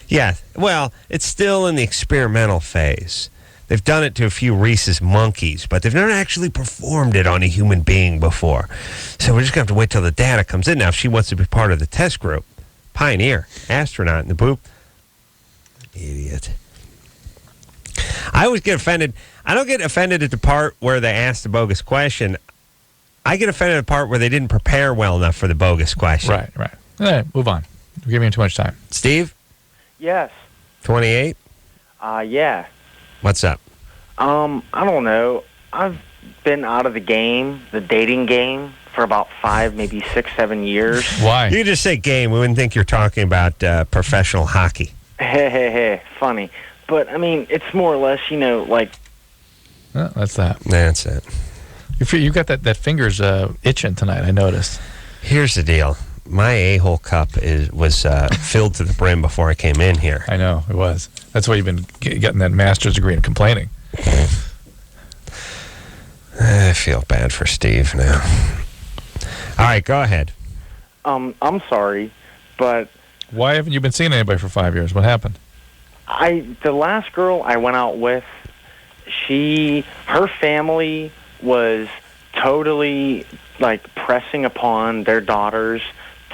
Yeah. Well, it's still in the experimental phase. They've done it to a few rhesus monkeys, but they've never actually performed it on a human being before. So we're just going to have to wait till the data comes in. Now, if she wants to be part of the test group, pioneer, astronaut in the boob. Idiot. I always get offended. I don't get offended at the part where they ask the bogus question. I get offended at the part where they didn't prepare well enough for the bogus question. Right. All right, move on. We're giving you too much time. Steve? Yes. 28? Yeah. What's up? I don't know. I've been out of the dating game, for about 5, maybe 6, 7 years. Why? You just say game. We wouldn't think you're talking about professional hockey. Hey, funny. But, I mean, it's more or less, like... Oh, that's that. That's it. You got that fingers itching tonight, I noticed. Here's the deal. My a-hole cup was filled to the brim before I came in here. I know, it was. That's why you've been getting that master's degree and complaining. I feel bad for Steve now. All right, go ahead. I'm sorry, but... Why haven't you been seeing anybody for 5 years? What happened? The last girl I went out with, her family was totally, pressing upon their daughters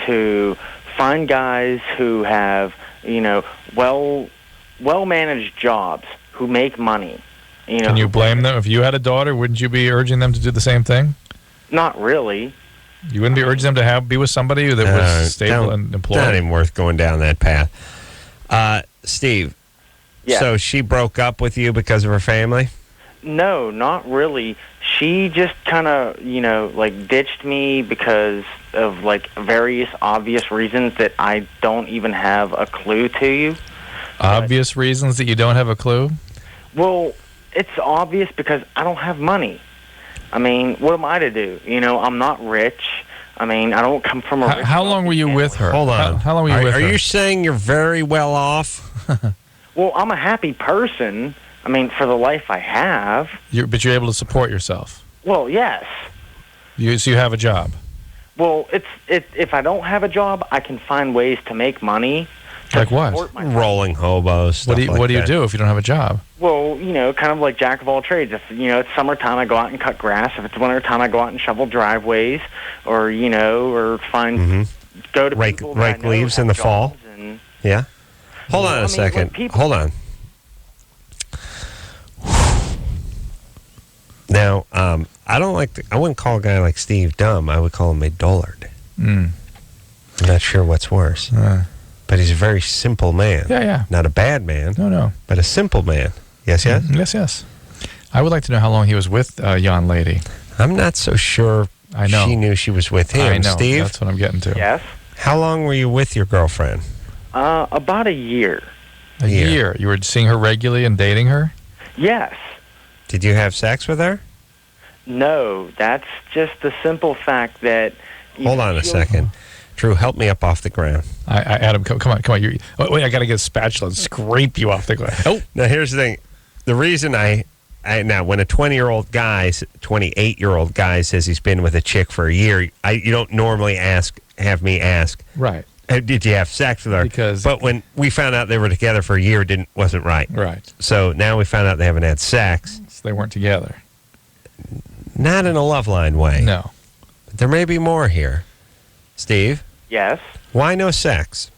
to find guys who have, well-managed jobs, who make money. Can you blame them? If you had a daughter, wouldn't you be urging them to do the same thing? Not really. You wouldn't be urging them to be with somebody that was stable and employed? Not even worth going down that path. Steve, so she broke up with you because of her family? No, not really. She just kind of, ditched me because of, various obvious reasons that I don't even have a clue to you. Obvious reasons that you don't have a clue? Well, it's obvious because I don't have money. I mean, what am I to do? I'm not rich. I mean, I don't come from a rich... How long were you with her? Hold on. How long were you with her? Are you saying you're very well off? Well, I'm a happy person. I mean, for the life I have. But you're able to support yourself? Well, yes. So you have a job? Well, if I don't have a job, I can find ways to make money. Like what? Rolling hobos. What do you do if you don't have a job? Well, kind of like jack of all trades. If it's summertime, I go out and cut grass. If it's wintertime, I go out and shovel driveways, or or find go to rake leaves in the fall. Yeah. Hold on a second. Hold on. Now, I wouldn't call a guy like Steve dumb. I would call him a dullard. I'm not sure what's worse. But he's a very simple man. Yeah. Not a bad man. No. But a simple man. Yes? Yes. I would like to know how long he was with a young lady. I'm not so sure I know. She knew she was with him. I know. Steve? That's what I'm getting to. Yes. How long were you with your girlfriend? About a year. A year? You were seeing her regularly and dating her? Yes. Did you have sex with her? No, that's just the simple fact that... Hold on a second. Drew, help me up off the ground. Adam, come on. Wait, I got to get a spatula and scrape you off the ground. Oh. Now, here's the thing. The reason now, when a 28-year-old guy says he's been with a chick for a year, you don't normally have me ask. Right. Did you have sex with her? But when we found out they were together for a year, wasn't right. Right. So now we found out they haven't had sex. So they weren't together. Not in a LoveLine way. No. But there may be more here. Steve? Yes? Why no sex?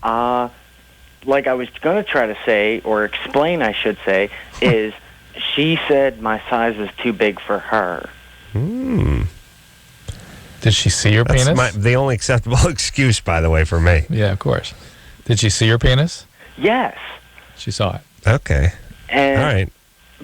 Like I was going to try to say, or explain, I should say, is she said my size was too big for her. Did she see your penis? That's the only acceptable excuse, by the way, for me. Yeah, of course. Did she see your penis? Yes. She saw it. Okay. And, all right.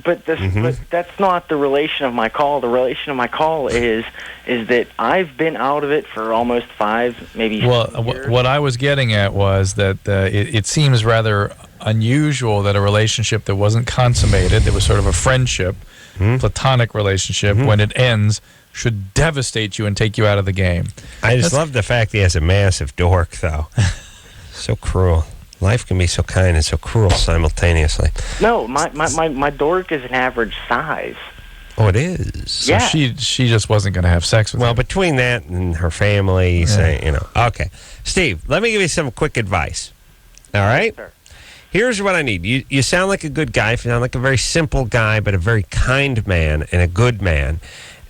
But that's not the relation of my call. The relation of my call is that I've been out of it for almost 5, maybe 6 years. What I was getting at was that it seems rather unusual that a relationship that wasn't consummated, that was sort of a friendship, platonic relationship, when it ends, should devastate you and take you out of the game. I just love the fact he has a massive dork, though. So cruel. Life can be so kind and so cruel simultaneously. No, my dork is an average size. Oh, it is? So she just wasn't going to have sex with him. Well, between that and her family, you say, you know. Okay. Steve, let me give you some quick advice. All right? Sure. Here's what I need. You sound like a good guy. You sound like a very simple guy, but a very kind man and a good man.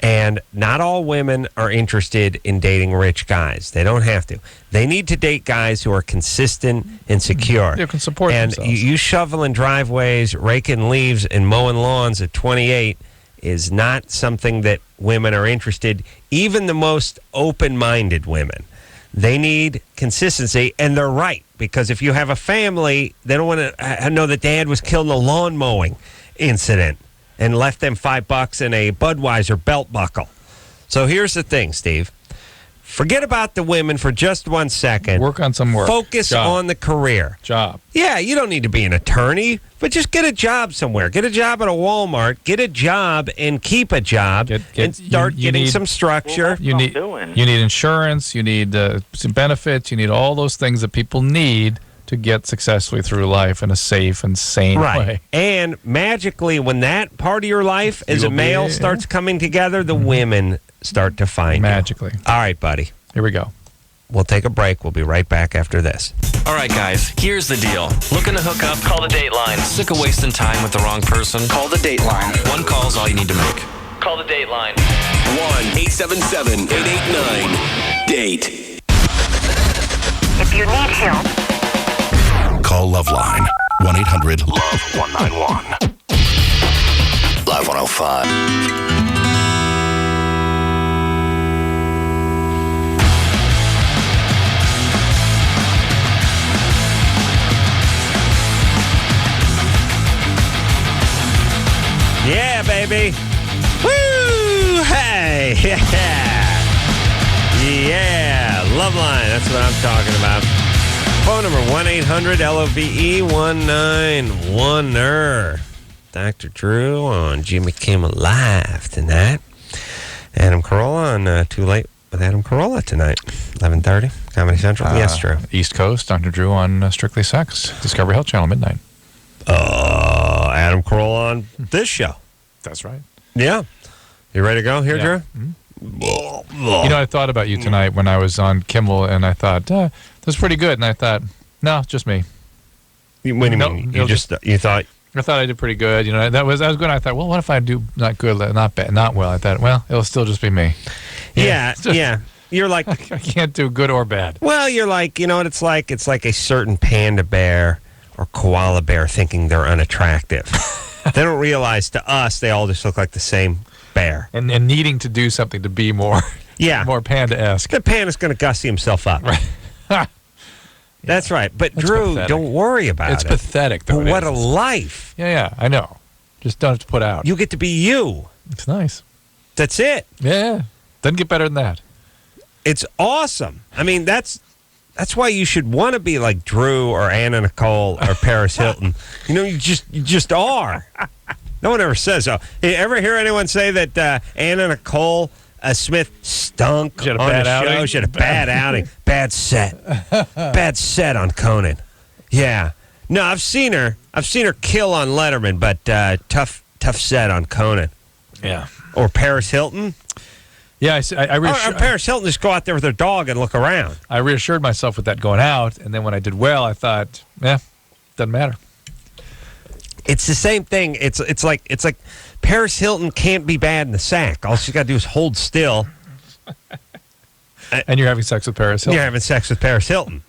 And not all women are interested in dating rich guys. They don't have to. They need to date guys who are consistent and secure. They can support and themselves. you shoveling driveways, raking leaves, and mowing lawns at 28 is not something that women are interested, even the most open-minded women. They need consistency, and they're right, because if you have a family, they don't want to know that dad was killed in a lawn mowing incident and left them $5 in a Budweiser belt buckle. So here's the thing, Steve. Forget about the women for just 1 second. Work on some work. Focus on the career. Job. Yeah, you don't need to be an attorney, but just get a job somewhere. Get a job at a Walmart. Get a job and keep a job and start getting some structure. You need insurance. You need some benefits. You need all those things that people need to get successfully through life in a safe and sane way. And magically, when that part of your life as a male starts coming together, the women start to find magically. You. All right, buddy. Here we go. We'll take a break. We'll be right back after this. All right, guys, here's the deal. Looking to hook up? Call the Dateline. Sick of wasting time with the wrong person? Call the Dateline. One call's all you need to make. Call the Dateline. 1-877-889-DATE. If you need help, call LoveLine. 1-800-LOVE-191. Live 105. Yeah, baby. Woo! Hey! Yeah! LoveLine. That's what I'm talking about. Phone number 1-800-LOVE-191. Dr. Drew on Jimmy Kimmel Live tonight. Adam Carolla on Too Late with Adam Carolla tonight. 11:30, Comedy Central. Yes, Drew. East Coast, Dr. Drew on Strictly Sex. Discovery Health Channel, midnight. Adam Carolla on this show. That's right. Yeah. You ready to go here, Drew? You know, I thought about you tonight when I was on Kimmel, and I thought, that's pretty good. And I thought, no, it's just me. What do you mean? You thought? I thought I did pretty good. You know, I was good. I thought, well, what if I do not good, not bad, not well? I thought, well, it'll still just be me. Yeah. You're like, I can't do good or bad. Well, you're like, you know what it's like? It's like a certain panda bear or koala bear thinking they're unattractive. They don't realize, to us, they all just look like the same bear. And needing to do something to be more, more panda-esque. The panda's going to gussy himself up. Right. That's right. But that's Drew, pathetic. Don't worry about it. It's pathetic, though. But what a life. Yeah, I know. Just don't have to put out. You get to be you. It's nice. That's it. Yeah. Doesn't get better than that. It's awesome. I mean, that's why you should want to be like Drew or Anna Nicole or Paris Hilton. You know, you just are. No one ever says so. You ever hear anyone say that Anna Nicole Smith stunk on the show? She had a bad outing. Bad set. Bad set on Conan. Yeah. No, I've seen her kill on Letterman, but tough set on Conan. Yeah. Or Paris Hilton. Yeah, I Paris Hilton just go out there with her dog and look around. I reassured myself with that going out, and then when I did well, I thought, doesn't matter. It's the same thing. It's like Paris Hilton can't be bad in the sack. All she's got to do is hold still. And you're having sex with Paris Hilton. You're having sex with Paris Hilton.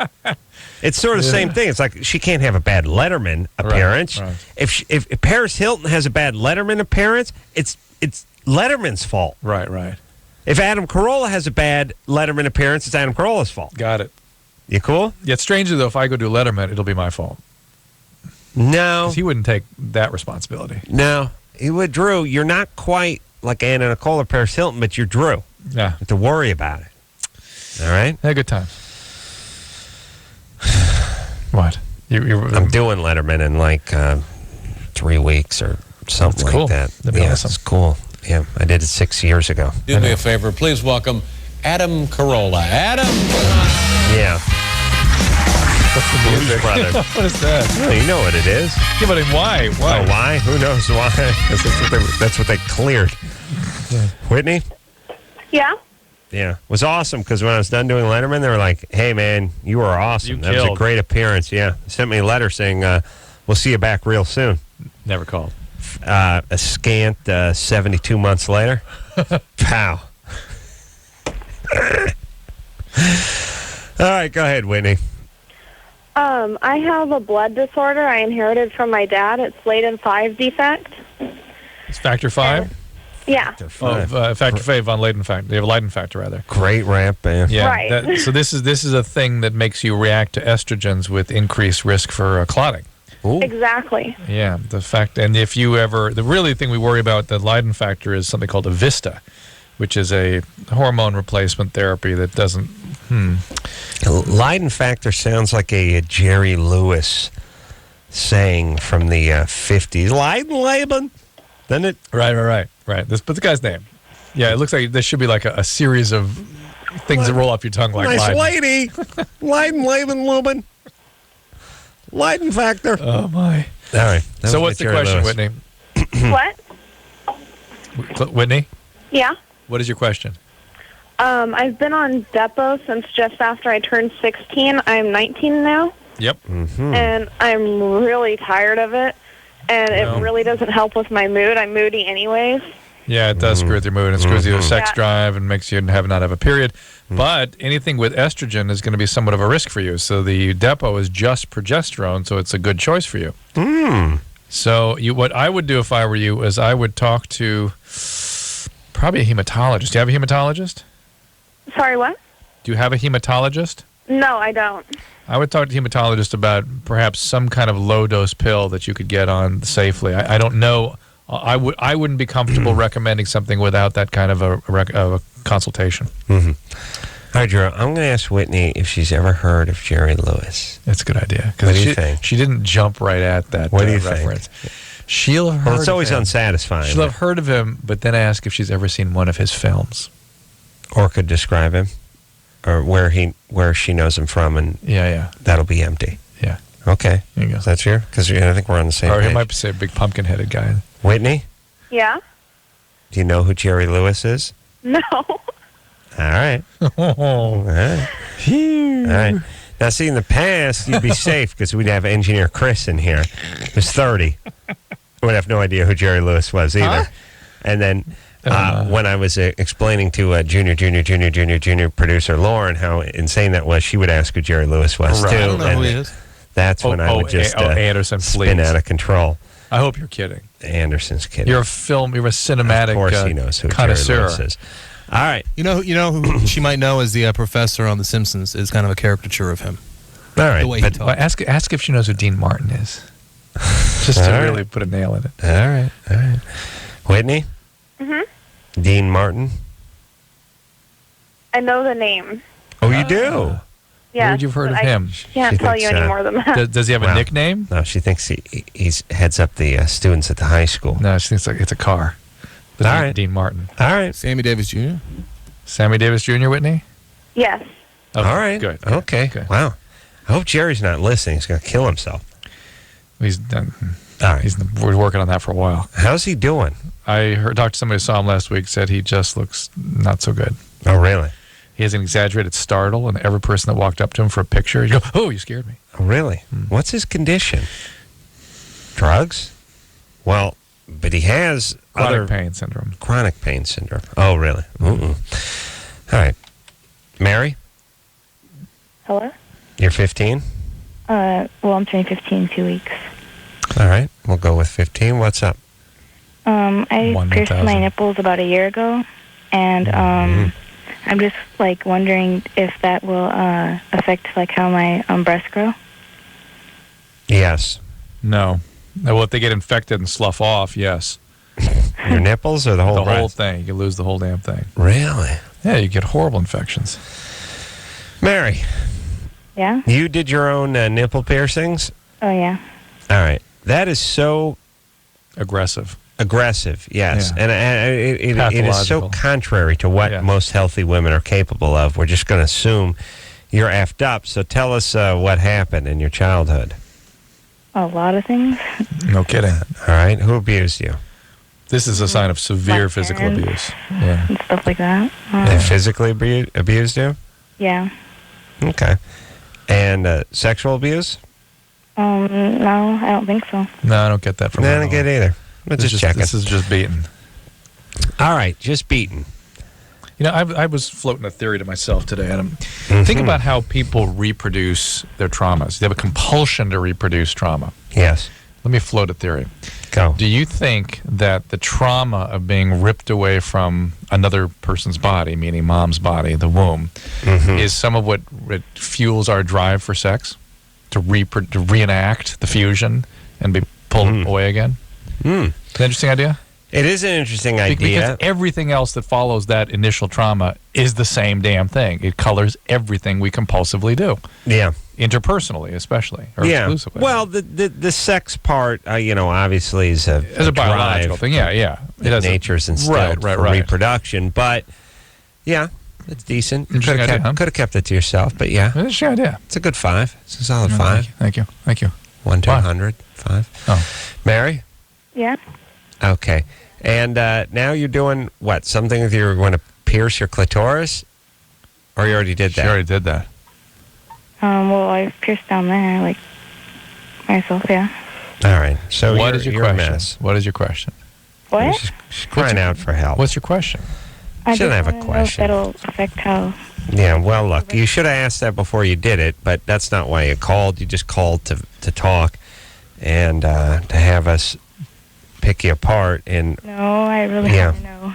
It's sort of the same thing. It's like she can't have a bad Letterman appearance. Right. If Paris Hilton has a bad Letterman appearance, it's Letterman's fault. Right. If Adam Carolla has a bad Letterman appearance, it's Adam Carolla's fault. Got it. You cool? Yeah, it's strangely, though, if I go do Letterman, it'll be my fault. No. Because he wouldn't take that responsibility. No. He would. Drew, you're not quite like Anna Nicole or Paris Hilton, but you're Drew. Yeah. You have to worry about it. All right? Had a good time. What? I'm doing Letterman in like 3 weeks or something like that. That'd be awesome. It's cool. Yeah, I did it 6 years ago. Do me a favor. Please welcome Adam Carolla. Adam! Yeah. What's the music? Brother. What is that? Well, you know what it is. Yeah, but why? Why? Oh, why? Who knows why? 'Cause that's what they cleared. Yeah. Whitney? Yeah. Yeah. It was awesome because when I was done doing Letterman, they were like, hey, man, you were awesome. That was a great appearance. Yeah. They sent me a letter saying, we'll see you back real soon. Never called. A scant 72 months later. Pow. All right, go ahead, Whitney. I have a blood disorder I inherited from my dad. It's Leiden 5 defect. It's factor 5? Yeah. Factor 5 on Leiden factor. You have a Leiden factor, rather. Great ramp, man. Yeah. Right. So this is a thing that makes you react to estrogens with increased risk for clotting. Ooh. Exactly. Yeah, the fact, and if you ever, the really thing we worry about the Leiden factor is something called a Vista, which is a hormone replacement therapy that doesn't. Leiden factor sounds like a Jerry Lewis saying from the 50s. Leiden, doesn't it? Right. But the guy's name. Yeah, it looks like this should be like a series of things that roll off your tongue like nice Leiden. lady. Leiden, Lubin. Leiden factor. Oh, my. All right. So what's the question, Whitney? What? Whitney? Yeah. What is your question? I've been on Depo since just after I turned 16. I'm 19 now. Yep. Mm-hmm. And I'm really tired of it. And it really doesn't help with my mood. I'm moody anyways. Yeah, it does screw with your mood. It screws with your sex drive and makes you not have a period. But anything with estrogen is going to be somewhat of a risk for you. So the Depo is just progesterone, so it's a good choice for you. So what I would do if I were you is I would talk to probably a hematologist. Do you have a hematologist? Sorry, what? Do you have a hematologist? No, I don't. I would talk to a hematologist about perhaps some kind of low-dose pill that you could get on safely. I don't know. I wouldn't be comfortable recommending something without that kind of a consultation. Mm-hmm. All right, Drew, I'm going to ask Whitney if she's ever heard of Jerry Lewis. That's a good idea. What do you think? She didn't jump right at that What do you reference. think? She'll have heard Well, it's always of him. unsatisfying. She'll have heard of him, but then ask if she's ever seen one of his films. Or could describe him, or where she knows him from, and that'll be empty. Yeah. Okay. There you go. So that's your, because I think we're on the same Or page. he might say a big pumpkin-headed guy. Whitney, Yeah? do you know who Jerry Lewis is? No. All right. All right. All right. Now, see, in the past, you'd be safe because we'd have engineer Chris in here, who's 30. Would have no idea who Jerry Lewis was either. Huh? And then when I was explaining to junior producer Lauren how insane that was, she would ask who Jerry Lewis was, Right. too. I don't know and who he is. That's when I would just Anderson, spin please. out of control. I hope you're kidding. Anderson's kidding. You're a cinematic Of course he knows who connoisseur. Jerry Lewis is. All right. You know who she might know is the professor on The Simpsons is kind of a caricature of him. All right. The way he talks. Well, ask if she knows who Dean Martin is. Just to really put a nail in it. All right. All right. Whitney? Mm-hmm. Dean Martin? I know the name. Oh, you do? Yeah. Where'd you've heard of him? Can't tell you any more than that. Does he have a nickname? No, she thinks he's heads up the students at the high school. No, she thinks it's a car. But All right. Dean Martin. All right. Sammy Davis Jr.? Sammy Davis Jr., Whitney? Yes. Okay, All right. Good. Okay. Wow. I hope Jerry's not listening. He's going to kill himself. He's done. All right. We're working on that for a while. How's he doing? I talked to somebody who saw him last week, said he just looks not so good. Oh, really? He has an exaggerated startle, and every person that walked up to him for a picture, he'd go, "Oh, you scared me." Oh, really? What's his condition? Drugs? Well, but he has Chronic pain syndrome. Chronic pain syndrome. Oh, really? All right. Mary, Hello? you're 15? Well, I'm turning 15 in 2 weeks. All right. We'll go with 15. What's up? I pierced 1,000. my nipples about a year ago, and I'm just like wondering if that will affect like how my breasts grow. Yes. No. Well, if they get infected and slough off, yes. Your nipples or the whole The whole breast? thing. You can lose the whole damn thing. Really? Yeah, you get horrible infections. Mary, Yeah? you did your own nipple piercings? Oh, yeah. All right. That is so aggressive. Aggressive, yes. Yeah. And it is so contrary to what most healthy women are capable of. We're just going to assume you're effed up. So tell us what happened in your childhood. A lot of things. No kidding. All right. Who abused you? This is a sign of severe physical abuse. Yeah. And stuff like that. They physically abused you? Yeah. Okay. And sexual abuse? No, I don't think so. No, I don't get that from I don't get either. But just checking. This is just beaten. All right, just beaten. You know, I was floating a theory to myself today, Adam. Think about how people reproduce their traumas. They have a compulsion to reproduce trauma. Yes. Let me float a theory. Go. Do you think that the trauma of being ripped away from another person's body, meaning mom's body, the womb, is some of what fuels our drive for sex? To reenact the fusion and be pulled away again? Is that an interesting idea? It is an interesting idea. Because everything else that follows that initial trauma is the same damn thing. It colors everything we compulsively do. Yeah. Interpersonally, especially, or exclusively. Well, the sex part, obviously is a biological thing. Yeah. It has nature's instilled for reproduction, but yeah, it's decent. You could have kept it to yourself, but yeah, interesting idea. It's a good 5. It's a solid 5. Thank you. 1 to 100, 5. Oh, Mary. Yeah. Okay, and now you're doing what? Something with you're going to pierce your clitoris, or you already did that? She already did that. Well, I pierced down there, like, myself, yeah. All right. So what is your question? A mess. What is your question? What? She's crying out for help. What's your question? I shouldn't have a question. Know if that'll affect how... Yeah, well, look, you should have asked that before you did it, but that's not why you called. You just called to talk and to have us pick you apart. And no, I really want to know.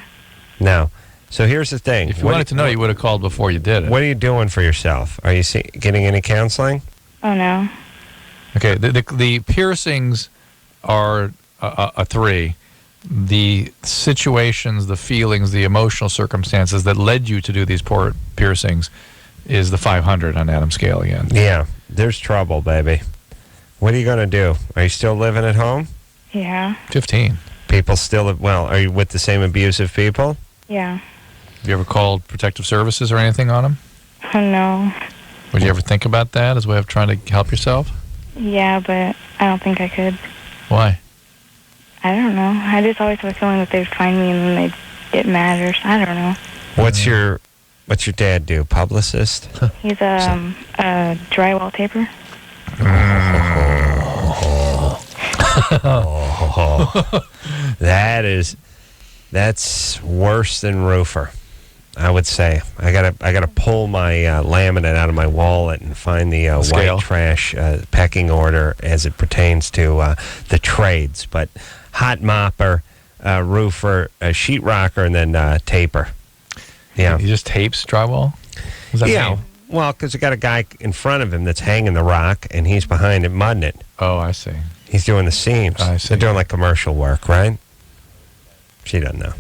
No. So here's the thing. If you wanted to know, you would have called before you did it. What are you doing for yourself? Are you getting any counseling? Oh, no. Okay, the piercings are a 3. The situations, the feelings, the emotional circumstances that led you to do these poor piercings is the 500 on Adam's scale again. Yeah, there's trouble, baby. What are you going to do? Are you still living at home? Yeah. 15. People still, are you with the same abusive people? Yeah. Have you ever called protective services or anything on them? Oh, no. Would you ever think about that as a way of trying to help yourself? Yeah, but I don't think I could. Why? I don't know. I just always have a feeling that they'd find me and then they'd get mad or I don't know. What's your dad do? Publicist? He's a drywall taper. That's worse than roofer, I would say. I gotta pull my laminate out of my wallet and find the white trash pecking order as it pertains to the trades. But hot mopper, roofer, sheetrocker, and then taper. Yeah. He just tapes drywall? What does that mean? Well, because you got a guy in front of him that's hanging the rock, and he's behind it mudding it. Oh, I see. He's doing the seams. I see. They're doing like commercial work, right? She doesn't know.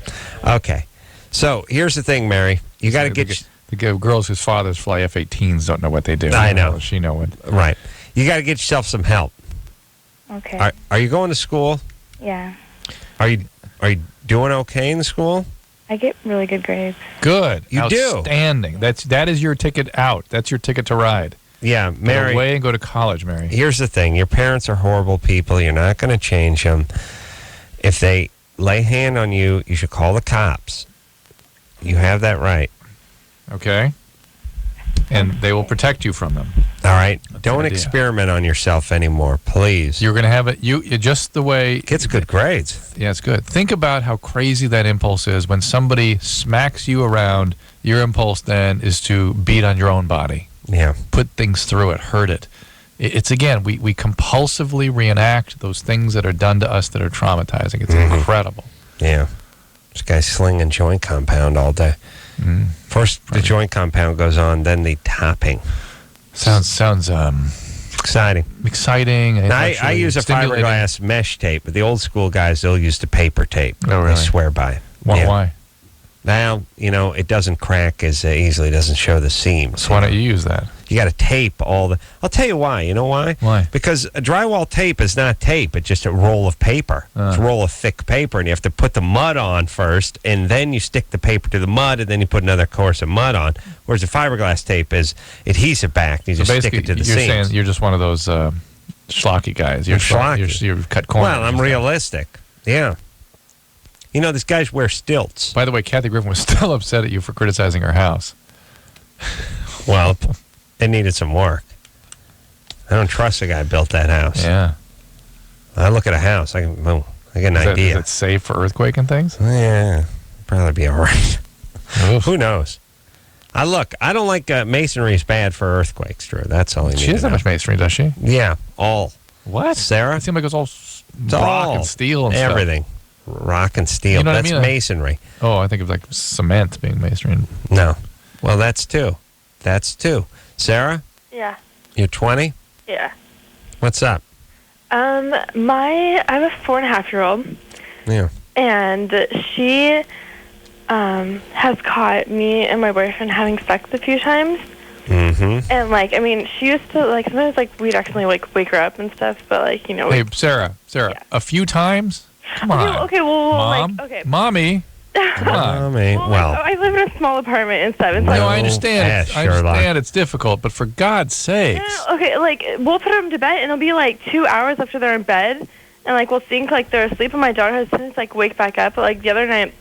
Okay. So here's the thing, Mary. You got to get... The girls whose fathers fly F-18s don't know what they do. I know. She know it. Right. You got to get yourself some help. Okay. Are you going to school? Yeah. Are you doing okay in the school? I get really good grades. Good. You do. Outstanding. That is your ticket out. That's your ticket to ride. Yeah, Mary. Get away and go to college, Mary. Here's the thing. Your parents are horrible people. You're not going to change them. If they lay hand on you, you should call the cops. You have that right. Okay. And they will protect you from them. All right. Don't experiment on yourself anymore, please. You're going to have it. You just the way... Gets good grades. Yeah, it's good. Think about how crazy that impulse is when somebody smacks you around. Your impulse then is to beat on your own body. Yeah. Put things through it, hurt it. It's again, we compulsively reenact those things that are done to us that are traumatizing. It's incredible. Yeah. This guy's slinging joint compound all day. First, the joint compound goes on, then the topping. Sounds exciting. Exciting. I use a fiberglass mesh tape, but the old school guys, they'll use the paper tape. Oh, really? They swear by it. Why? Now, it doesn't crack as easily, doesn't show the seams. So why don't you use that? You got to tape all the... I'll tell you why. You know why? Why? Because a drywall tape is not tape. It's just a roll of paper. It's a roll of thick paper, and you have to put the mud on first, and then you stick the paper to the mud, and then you put another course of mud on. Whereas the fiberglass tape is adhesive backed. You just stick it to the seams. You're saying you're just one of those schlocky guys. You're schlocky. You're cut corners. Well, I'm realistic. Yeah. These guys wear stilts. By the way, Kathy Griffin was still upset at you for criticizing her house. Well, it needed some work. I don't trust the guy who built that house. Yeah. I look at a house, I get an idea. Is it safe for earthquake and things? Yeah. Probably be all right. Who knows? I don't like masonry is bad for earthquakes, Drew. That's all you need. She doesn't have much masonry, does she? Yeah, all. What? Sarah? It seems like it's all rock and steel and everything. Stuff. Rock and steel. That's masonry. Oh, I think of like cement being masonry. No. Well, that's two. Sarah? Yeah. You're 20? Yeah. What's up? I'm a 4.5-year-old. Yeah. And she has caught me and my boyfriend having sex a few times. Mm-hmm. And she used to sometimes we'd accidentally wake her up and stuff, but Hey, Sarah, yeah. A few times? Come on. Okay, well, Mom? Mommy. Come on. Mommy. Well, I live in a small apartment and stuff. No, I understand. I understand it's difficult, but for God's sakes. Yeah, okay, we'll put them to bed, and it'll be 2 hours after they're in bed, and we'll think they're asleep, and my daughter has since wake back up. But the other night,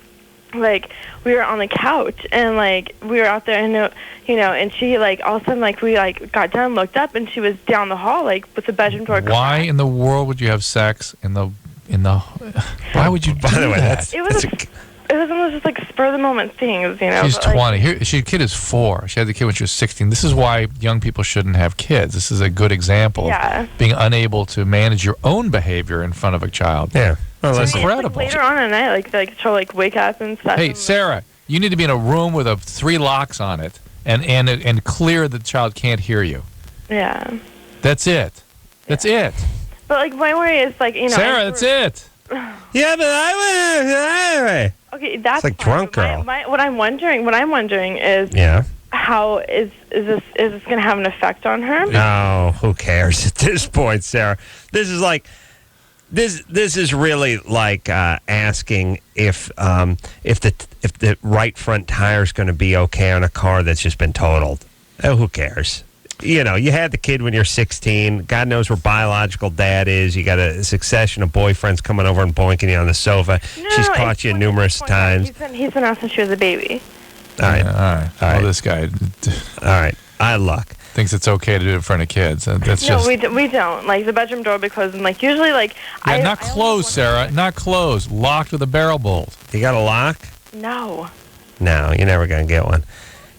we were on the couch, and we were out there, and and she all of a sudden we got done, looked up, and she was down the hall with the bedroom door. Why in the world would you have sex in the? Why would you do that? It was almost just spur of the moment things, She's 20. The kid is 4. She had the kid when she was 16. This is why young people shouldn't have kids. This is a good example of being unable to manage your own behavior in front of a child. Yeah. Well, it's incredible. Later on at night, she'll wake up and stuff. Hey, Sarah, you need to be in a room with 3 locks on it and clear that the child can't hear you. Yeah. That's it. That's it. But my worry is Sarah, that's it. Yeah, but I okay, that's it's drunk girl. What I'm wondering is how is this going to have an effect on her? No, who cares at this point, Sarah? This is this is really asking if the right front tire is going to be okay on a car that's just been totaled. Who cares? You had the kid when you're 16. God knows where biological dad is. You got a succession of boyfriends coming over and boinking you on the sofa. She's caught you numerous times. He's been out since she was a baby. All right. All right. This guy. All right. Thinks it's okay to do it in front of kids. That's no, we don't. The bedroom door be closed, and usually not closed, Sarah. Not closed. Locked with a barrel bolt. You got a lock? No. No, you're never gonna get one.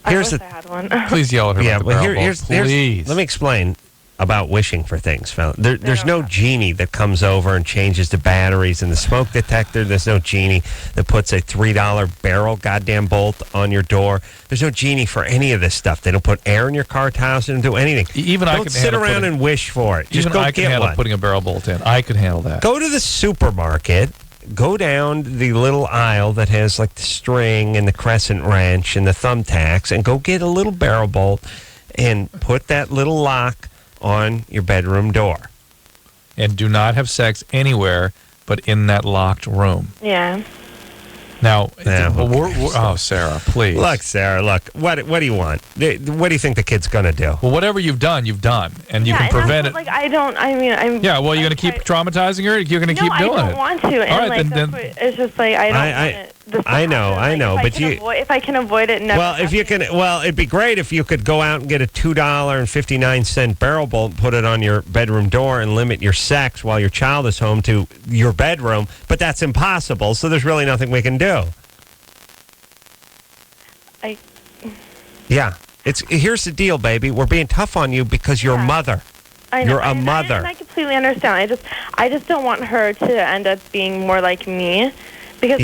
I wish I had one. Please yell at her about the barrel bolt, please. Let me explain about wishing for things, fella. There's no genie that comes over and changes the batteries and the smoke detector. There's no genie that puts a $3 barrel goddamn bolt on your door. There's no genie for any of this stuff. They don't put air in your car tires. They don't do anything. Even I don't can sit around and wish for it. Just even go I can get handle one. Putting a barrel bolt in. I could handle that. Go to the supermarket. Go down the little aisle that has the string and the crescent wrench and the thumbtacks, and go get a little barrel bolt and put that little lock on your bedroom door. And do not have sex anywhere but in that locked room. Yeah. Now, Sarah, please. Look, Sarah, what do you want? What do you think the kid's going to do? Well, whatever you've done, and you can prevent it. Yeah, well, you're going to keep traumatizing her? You're going to keep doing it? No, I don't want to. And all right, then. It's just I don't want it. I know, but if I can avoid it, never. Well, if you can, it'd be great if you could go out and get a $2.59 barrel bolt, and put it on your bedroom door, and limit your sex while your child is home to your bedroom. But that's impossible. So there's really nothing we can do. Yeah, here's the deal, baby. We're being tough on you because you're a mother. I know. You're a mother. I completely understand. I just don't want her to end up being more like me. Because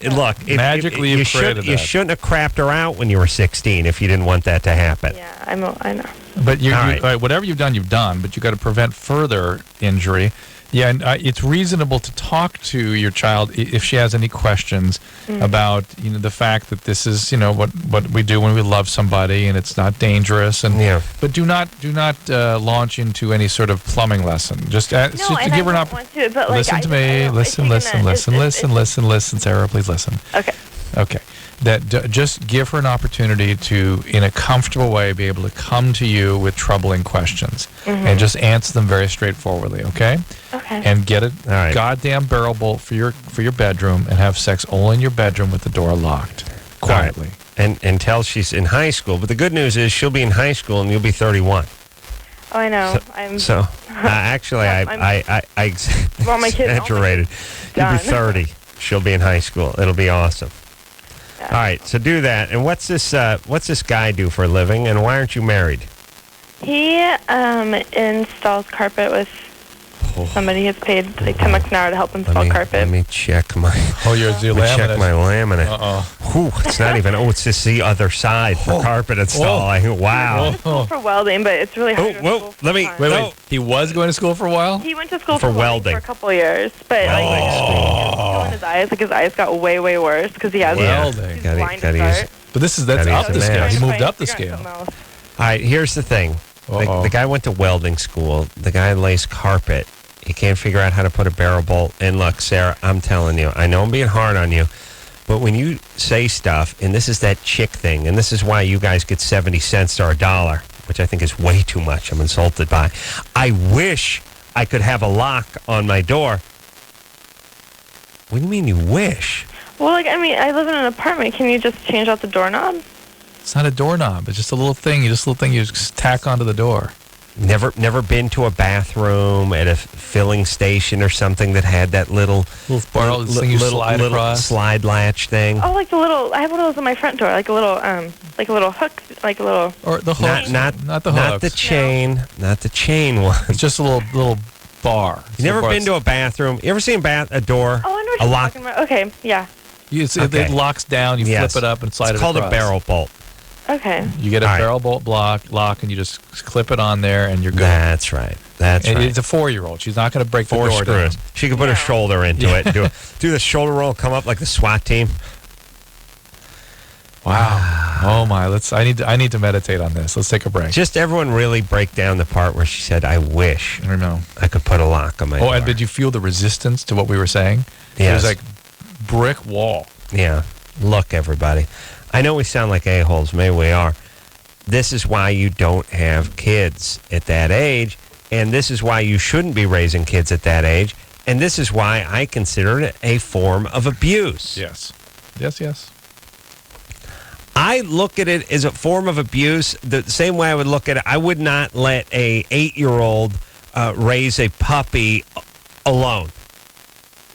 look, magically you shouldn't have crapped her out when you were 16 if you didn't want that to happen. Yeah, I know. But all right, whatever you've done. But you got to prevent further injury. Yeah, and it's reasonable to talk to your child if she has any questions about the fact that this is what we do when we love somebody and it's not dangerous. But do not launch into any sort of plumbing lesson. Just give her an opportunity. Listen to me. Listen, Sarah. Please listen. Okay. Just give her an opportunity to, in a comfortable way, be able to come to you with troubling questions and just answer them very straightforwardly, okay? Okay. And get a goddamn barrel bolt for your bedroom and have sex only in your bedroom with the door locked, quietly. And until she's in high school. But the good news is she'll be in high school and you'll be 31. Oh, I know. Actually, I exaggerated. You'll be 30. She'll be in high school. It'll be awesome. All right, so do that. And what's this guy do for a living, and why aren't you married? He installs carpet with somebody. He's paid like $10 an hour to help install carpet. Let me check my. Yours your laminate. Check my laminate. It's not even. It's just the other side for carpet installing. Wow. He went to school for welding, but it's really hard. Wait. He was going to school for a while. He went to school for welding for a couple of years, but his eyes, his eyes got way worse because he has welding. He's blind to start. But that's up the scale. He moved up the scale. All right, here's the thing. The guy went to welding school. The guy lays carpet. He can't figure out how to put a barrel bolt. And look, Sarah, I'm telling you, I know I'm being hard on you, but when you say stuff, and this is that chick thing, and this is why you guys get 70 cents or $1, which I think is way too much. I'm insulted by. I wish I could have a lock on my door. What do you mean you wish? Well, I live in an apartment. Can you just change out the doorknob? It's not a doorknob. It's just a little thing. You just tack onto the door. Never been to a bathroom at a filling station or something that had that little slide latch thing. Oh, like the little. I have one of those on my front door, like a little hook, like a little. Or the hook. Not the hook. Not the chain. Not the chain one. It's just a little bar. You never been to a bathroom? You ever seen a door? Oh, I know what you're talking about. Okay, yeah. It locks down. You flip it up and slide it across. It's called a barrel bolt. Okay. You get a barrel bolt lock, and you just clip it on there, and you're good. That's right. That's right. It's a 4-year-old. She's not going to break the door screws. Down. She can put her shoulder into it. Do the shoulder roll come up like the SWAT team? Wow. Oh my. I need to meditate on this. Let's take a break. Just everyone really break down the part where she said, "I wish I could put a lock on my door." And did you feel the resistance to what we were saying? Yes. It was like brick wall. Yeah. Look, everybody. I know we sound like a-holes. Maybe we are. This is why you don't have kids at that age, and this is why you shouldn't be raising kids at that age, and this is why I consider it a form of abuse. Yes. I look at it as a form of abuse the same way I would look at it. I would not let a 8-year-old raise a puppy alone.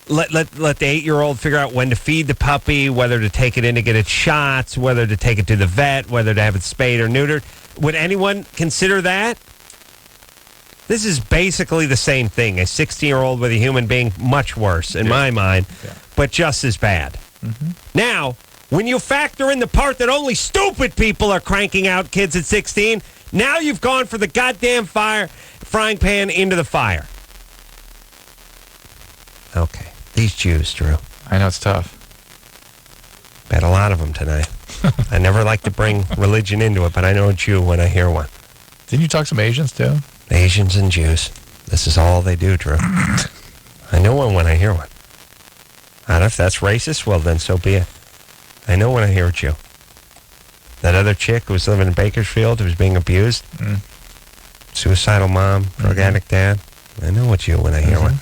Let the 8-year-old figure out when to feed the puppy, whether to take it in to get its shots, whether to take it to the vet, whether to have it spayed or neutered. Would anyone consider that? This is basically the same thing. A 16-year-old with a human being, much worse in my mind, but just as bad. Mm-hmm. Now, when you factor in the part that only stupid people are cranking out kids at 16, now you've gone for the goddamn frying pan into the fire. Okay. These Jews, Drew. I know it's tough. Bet a lot of them tonight. I never like to bring religion into it, but I know a Jew when I hear one. Didn't you talk some Asians, too? Asians and Jews. This is all they do, Drew. I know one when I hear one. And if that's racist, well, then so be it. I know when I hear a Jew. That other chick who was living in Bakersfield who was being abused. Suicidal mom, drug addict dad. I know a Jew when I hear one.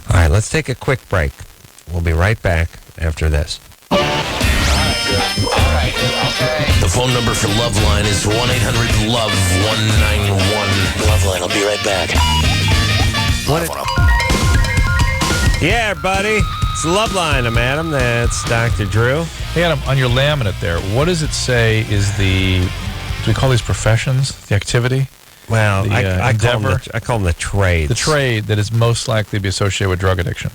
All right, let's take a quick break. We'll be right back after this. The phone number for LoveLine is 1-800-LOVE-191. LoveLine, I'll be right back. Yeah, buddy. It's LoveLine. I'm Adam. That's Dr. Drew. Hey, Adam, on your laminate there, what does it say is do we call these professions, the activity? Well, I call them the trades. The trade that is most likely to be associated with drug addiction.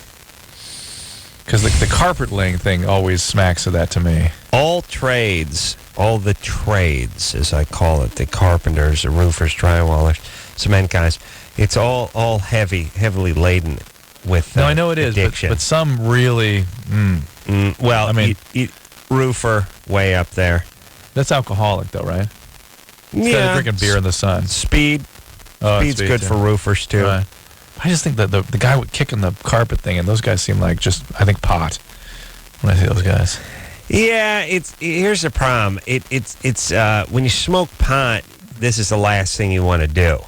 Because the carpet laying thing always smacks of that to me. All trades, all the trades, as I call it, the carpenters, the roofers, drywallers, cement guys, it's all heavily laden with No, I know it is, addiction. but some really... well, I mean... roofer, way up there. That's alcoholic, though, right? Instead of drinking beer in the sun. Speed's good for roofers, too. Right. I just think that the guy kicking the carpet thing, and those guys seem like I think pot when I see those guys. Yeah, here's the problem. It's when you smoke pot, this is the last thing you want to do.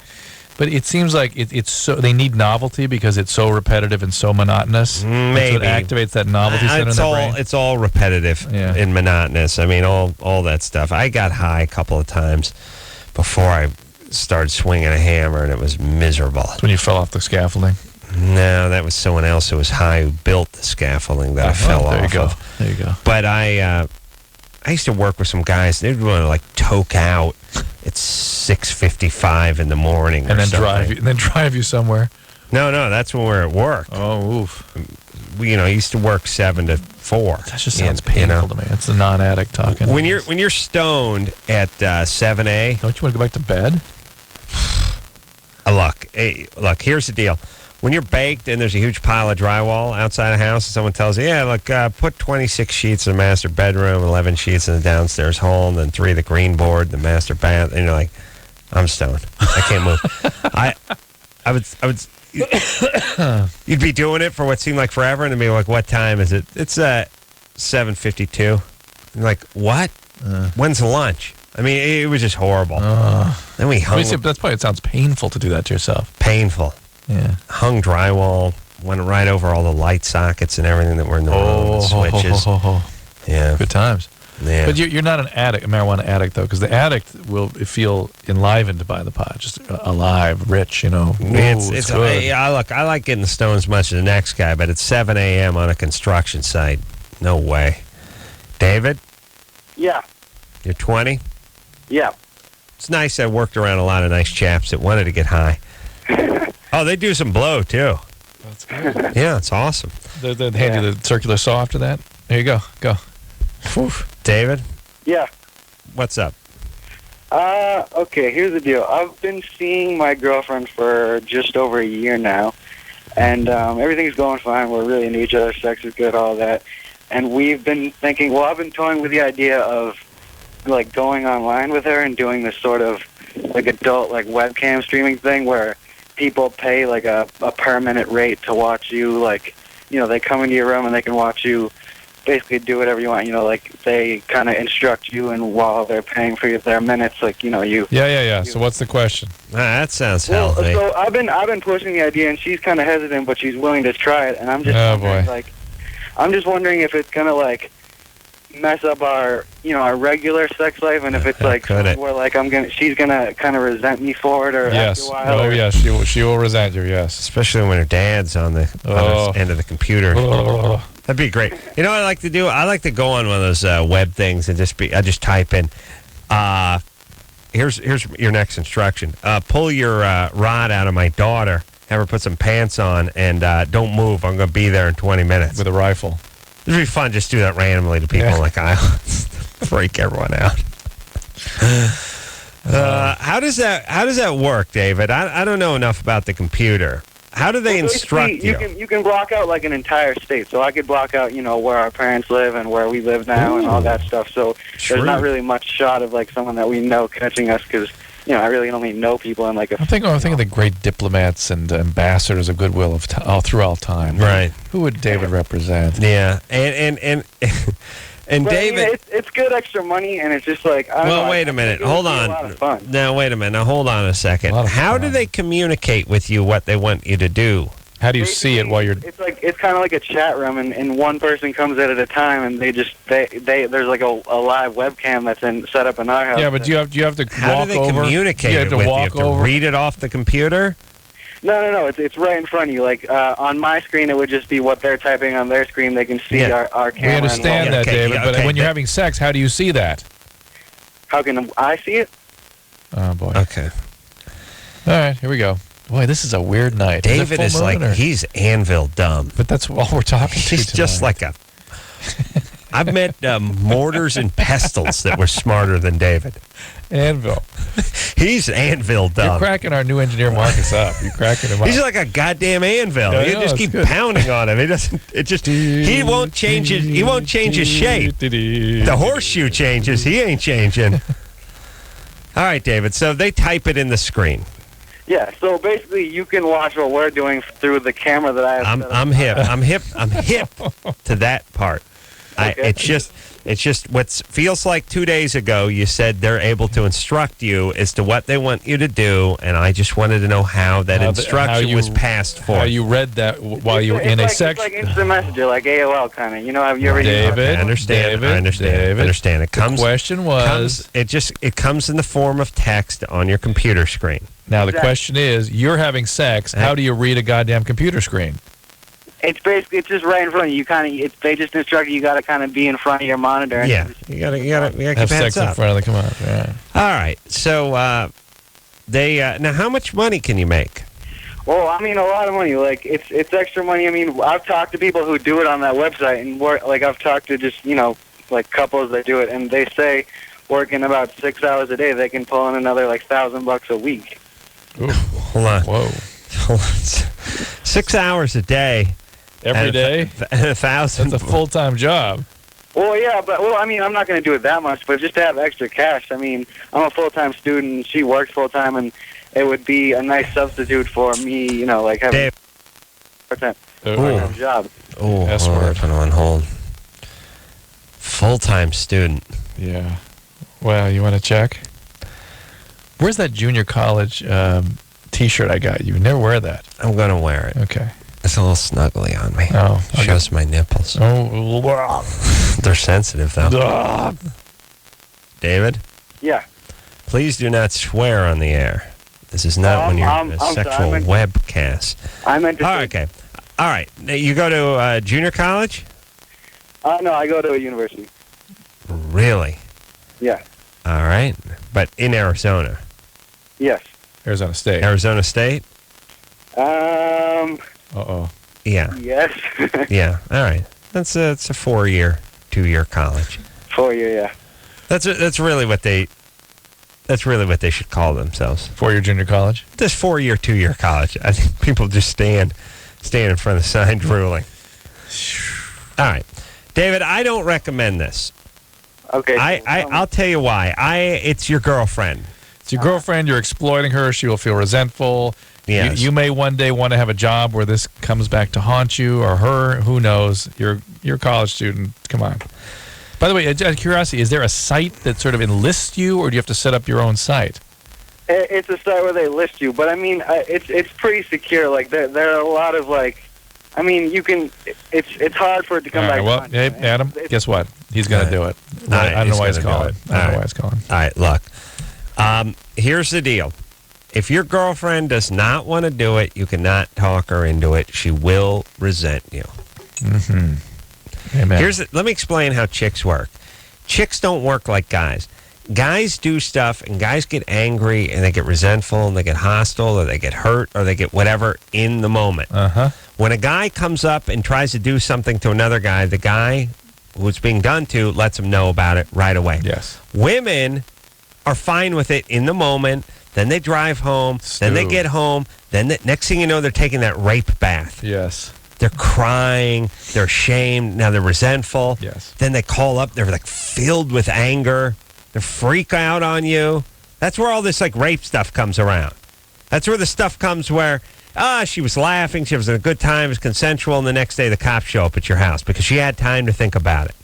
But it seems like it's so they need novelty because it's so repetitive and so monotonous. Maybe so it activates that novelty center in their brain. It's all repetitive and monotonous. I mean, all that stuff. I got high a couple of times before I started swinging a hammer, and it was miserable. That's when you fell off the scaffolding? No, that was someone else who was high who built the scaffolding that I fell off of. There you go. But I used to work with some guys. They'd want to like toke out at 6:55 in the morning, and then drive you somewhere. No, that's when we're at work. Oh, oof. We used to work 7 to 4. That just sounds painful to me. It's the non-addict talking. When you're stoned at 7A, don't you want to go back to bed? Look, here's the deal. When you're baked and there's a huge pile of drywall outside the house, and someone tells you, put 26 sheets in the master bedroom, 11 sheets in the downstairs hall, and then 3 of the green board, the master bath, and you're like, I'm stoned. I can't move. I would. You'd be doing it for what seemed like forever, and then be like, what time is it? It's 7:52. You're like, what? When's lunch? I mean, it was just horrible. Then we hung. That's probably, it sounds painful to do that to yourself. Painful. Yeah. Hung drywall, went right over all the light sockets and everything that were in the room, and switches. Yeah. Good times. Yeah. But you're not a marijuana addict, though, because the addict will feel enlivened by the pot, just alive, rich, It's good. I like getting stoned as much as the next guy, but it's 7 a.m. on a construction site. No way. David? Yeah. You're 20? Yeah. It's nice. I worked around a lot of nice chaps that wanted to get high. Oh, they do some blow, too. That's good. Yeah, it's awesome. They hand you the circular saw after that? There you go. Go. Whew. David? Yeah. What's up? Okay, here's the deal. I've been seeing my girlfriend for just over a year now, and everything's going fine. We're really into each other. Sex is good, all that. And we've been thinking, I've been toying with the idea of, going online with her and doing this sort of, adult, webcam streaming thing where people pay, a per-minute rate to watch you, they come into your room and they can watch you basically do whatever you want, they kind of instruct you, and while they're paying for their minutes, you... Yeah. So what's the question? That sounds healthy. So I've been pushing the idea, and she's kind of hesitant, but she's willing to try it, and I'm just I'm just wondering if it's gonna mess up our our regular sex life, and if it's where she's gonna kind of resent me for it, or yes, after a while, yes, she will resent you. Yes, especially when her dad's on the other end of the computer. That'd be great. You know what I like to do? I like to go on one of those web things and I just type in. Here's your next instruction. Pull your rod out of my daughter. Have her put some pants on, and don't move. I'm going to be there in 20 minutes. With a rifle. It'd be fun. Just do that randomly to people like islands. Freak everyone out. How does that work, David? I don't know enough about the computer. How do they instruct you? You can block out an entire state. So I could block out where our parents live and where we live now and all that stuff. So there's not really much shot of someone that we know catching us because I really only know people in I'm thinking of the great diplomats and ambassadors of goodwill all throughout time. Right. Who would David represent? Yeah, and but, David, it's good extra money, and it's just I don't know, wait a minute. Hold on. A lot of fun. Now, wait a minute. Now, hold on a second. How do they communicate with you what they want you to do? How do you see it while you're? It's kind of like a chat room, and one person comes in at a time, and they there's a live webcam that's set up in our house. Yeah, but do you have to How walk do they over? communicate you have to with walk you? You have over? to read it off the computer? No. It's right in front of you. On my screen, it would just be what they're typing on their screen. They can see our camera. We understand that, David, but when you're having sex, how do you see that? How can I see it? Oh, boy. Okay. All right, here we go. Boy, this is a weird night. David is like, he's anvil dumb. But that's all we're talking to He's tonight. just like a... I've met mortars and pestles that were smarter than David. Anvil. He's anvil dumb. You're cracking our new engineer Marcus up. You're cracking him up. He's like a goddamn anvil. I You know, just it's keep good. pounding on him. He won't change his shape. The horseshoe changes. He ain't changing. All right, David. So they type it in the screen. Yeah, so basically you can watch what we're doing through the camera that I have. I'm hip. I'm hip to that part. Okay. It's just what feels like 2 days ago you said they're able to instruct you as to what they want you to do, and I just wanted to know how that instruction was passed for. How you read that while you were in a section. It's like instant messenger, like AOL kind of. You know, have you ever used David, I understand. I understand. It comes. The question was, it comes in the form of text on your computer screen. Now the question is, you're having sex. How do you read a goddamn computer screen? It's basically just right in front of you. They just instruct you. You got to kind of be in front of your monitor. And Yeah, you gotta keep Have heads sex in up. front of the command. Yeah. All right. So they now, how much money can you make? Well, I mean, a lot of money. Like it's extra money. I mean, I've talked to people who do it on that website, and I've talked to just like couples that do it, and they say working about 6 hours a day, they can pull in another like $1,000 a week. Ooh. Hold on. Whoa. 6 hours a day. Every day? And 1,000. That's a full-time job. Well, yeah, but I mean, I'm not going to do it that much, but just to have extra cash. I mean, I'm a full-time student, and she works full-time, and it would be a nice substitute for me, like having a part-time job. Oh, put him on hold. Full-time student. Yeah. Well, you want to check? Where's that junior college T-shirt I got you? You never wear that. I'm going to wear it. Okay. It's a little snuggly on me. Oh. Shows my nipples. Oh. They're sensitive, though. David? Yeah. Please do not swear on the air. This is not when you're in a sexual webcast. I meant to say... Okay. All right. Now, you go to junior college? No, I go to a university. Really? Yeah. All right. But in Arizona? Yes. Arizona State. Arizona State? Uh-oh. Yeah. Yes. Yeah. All right. It's a 4-year, 2-year college. 4-year, yeah. That's really what they should call themselves. 4-year junior college? This 4-year, 2-year college. I think people just stand in front of the sign drooling. All right. David, I don't recommend this. Okay. I'll tell you why. It's your girlfriend. It's your girlfriend. You're exploiting her. She will feel resentful. Yes. You may one day want to have a job where this comes back to haunt you or her. Who knows? You're a college student. Come on. By the way, out of curiosity, is there a site that sort of enlists you, or do you have to set up your own site? It's a site where they list you, but I mean, it's pretty secure. Like there are a lot of I mean, you can. It's hard for it to come back. Well, hey, Adam, guess what? He's going to do it. I don't know why he's calling. I don't know why he's calling. All right, look. Here's the deal. If your girlfriend does not want to do it, you cannot talk her into it. She will resent you. Mm-hmm. Amen. Let me explain how chicks work. Chicks don't work like guys. Guys do stuff, and guys get angry, and they get resentful, and they get hostile, or they get hurt, or they get whatever in the moment. Uh-huh. When a guy comes up and tries to do something to another guy, the guy who's being done to lets him know about it right away. Yes. Women are fine with it in the moment. Then they drive home. Then they get home. Then next thing you know, they're taking that rape bath. Yes. They're crying. They're ashamed. Now they're resentful. Yes. Then they call up. They're like filled with anger. They freak out on you. That's where all this like rape stuff comes around. That's where the stuff comes where, she was laughing. She was having a good time. It was consensual. And the next day the cops show up at your house because she had time to think about it.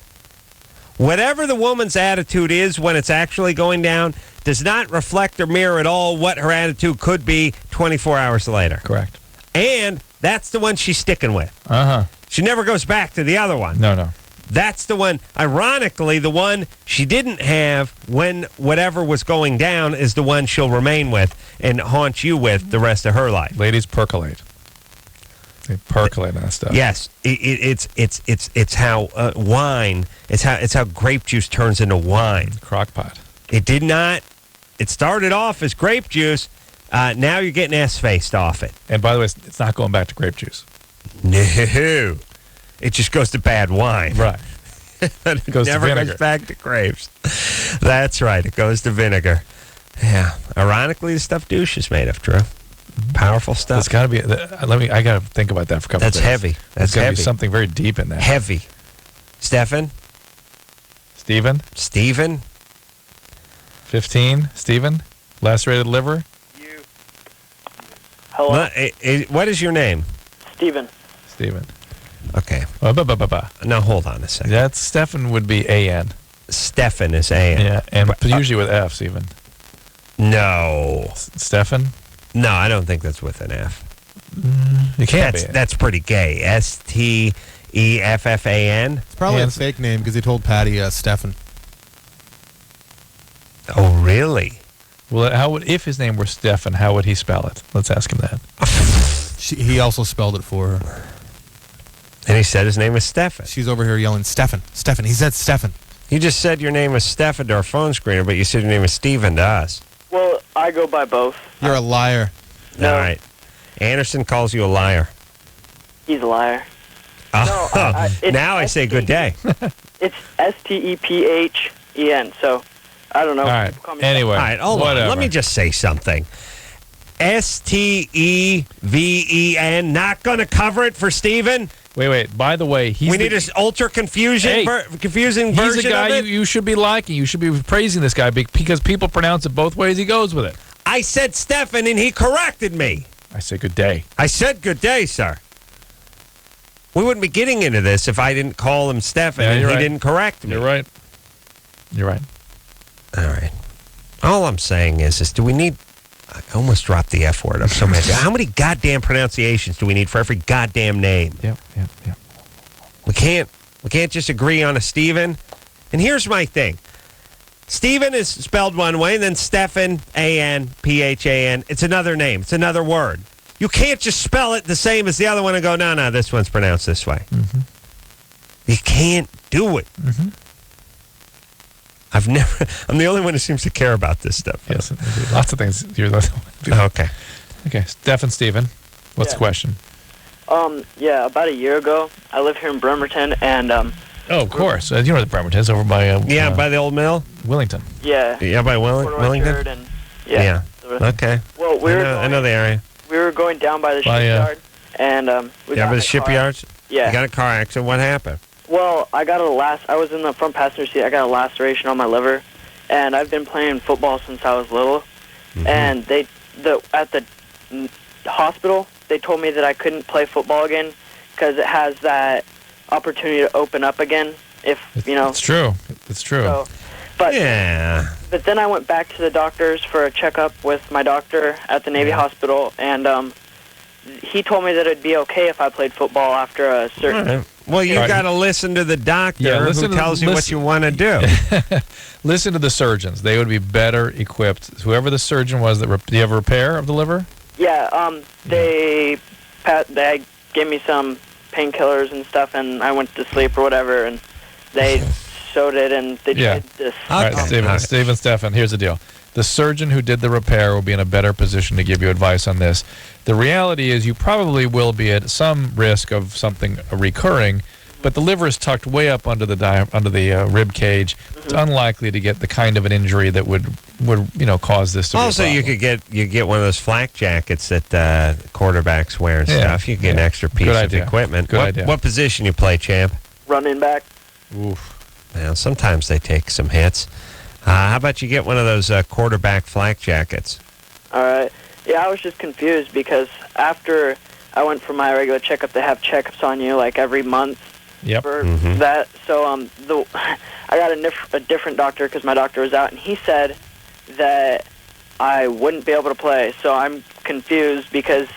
Whatever the woman's attitude is when it's actually going down does not reflect or mirror at all what her attitude could be 24 hours later. Correct. And that's the one she's sticking with. Uh-huh. She never goes back to the other one. No. That's the one, ironically, the one she didn't have when whatever was going down is the one she'll remain with and haunt you with the rest of her life. Ladies percolate. They percolate on that stuff. Yes, it's how wine. It's how grape juice turns into wine. Crockpot. It did not. It started off as grape juice. Now you're getting S-faced off it. And by the way, it's not going back to grape juice. No. It just goes to bad wine. Right. It goes never to vinegar. goes back to grapes. That's right. It goes to vinegar. Yeah. Ironically, the stuff douche is made of, Drew. Powerful stuff. It's got to be. I got to think about that for a couple. That's days. heavy. That's There's got to heavy. be something very deep in that. Heavy. Stephen. 15. Stephen. Lacerated liver. Hello, What is your name? Steven. Okay. Now hold on a second. That's Stefan would be A-N. Stefan is A-N. Yeah, and usually with F's even. No. Stefan? No, I don't think that's with an F. You can't be. That's pretty gay. Steffan. It's probably a fake name because he told Patty Stefan. Oh, really? Well, if his name were Stefan, how would he spell it? Let's ask him that. He also spelled it for her. And he said his name was Stefan. She's over here yelling, Stefan. He said Stefan. You just said your name was Stefan to our phone screener, but you said your name was Steven to us. Well, I go by both. You're a liar. No. All right. Anderson calls you a liar. He's a liar. Oh, now I say good day. It's Stephen, so I don't know. All right. Anyway. All right, hold on. Let me just say something. Steven, not going to cover it for Steven? Wait. By the way, we need an ultra confusing version he's a guy of it? you should be liking. You should be praising this guy because people pronounce it both ways. He goes with it. I said Stefan, and he corrected me. I say good day. I said good day, sir. We wouldn't be getting into this if I didn't call him Stefan and he didn't correct me. You're right. All right. All I'm saying is do we need... I almost dropped the F word. I'm so mad. How many goddamn pronunciations do we need for every goddamn name? Yep. We can't just agree on a Steven. And here's my thing. Steven is spelled one way, and then Stefan, A-N-P-H-A-N. It's another name. It's another word. You can't just spell it the same as the other one and go, no, this one's pronounced this way. Mm-hmm. You can't do it. Mm-hmm. I'm the only one who seems to care about this stuff. Yes, lots of things. You're the Okay. Steven. What's the question? Yeah, about a year ago, I live here in Bremerton, and Oh, of course. You know where the Bremerton is, over by... by the old mill? Willington. Yeah. Yeah, by Willington? And, yeah. Okay. Well, I know the area. We were going down by the shipyard, and we got by in the a car. shipyards? Yeah. You got a car accident. What happened? Well, I was in the front passenger seat. I got a laceration on my liver, and I've been playing football since I was little. Mm-hmm. And at the hospital, they told me that I couldn't play football again because it has that opportunity to open up again. It's true. It's true. But then I went back to the doctors for a checkup with my doctor at the Navy hospital, and he told me that it'd be okay if I played football after a certain... Right. Well, you got to listen to the doctor who tells you what you want to do. Listen to the surgeons. They would be better equipped. Whoever the surgeon was, do you have a repair of the liver? Yeah, they gave me some painkillers and stuff, and I went to sleep or whatever, and they sewed it, and they did this. All right, Stefan, here's the deal. The surgeon who did the repair will be in a better position to give you advice on this. The reality is you probably will be at some risk of something recurring, but the liver is tucked way up under the rib cage. It's unlikely to get the kind of an injury that would cause this to be a problem. You get one of those flak jackets that quarterbacks wear and stuff. You get an extra piece of equipment. Good idea. What position you play, champ? Running back. Oof. Well, sometimes they take some hits. How about you get one of those quarterback flak jackets? All right. Yeah, I was just confused because after I went for my regular checkup, they have checkups on you like every month. Yep. For that. So I got a different doctor because my doctor was out, and he said that I wouldn't be able to play. So I'm confused because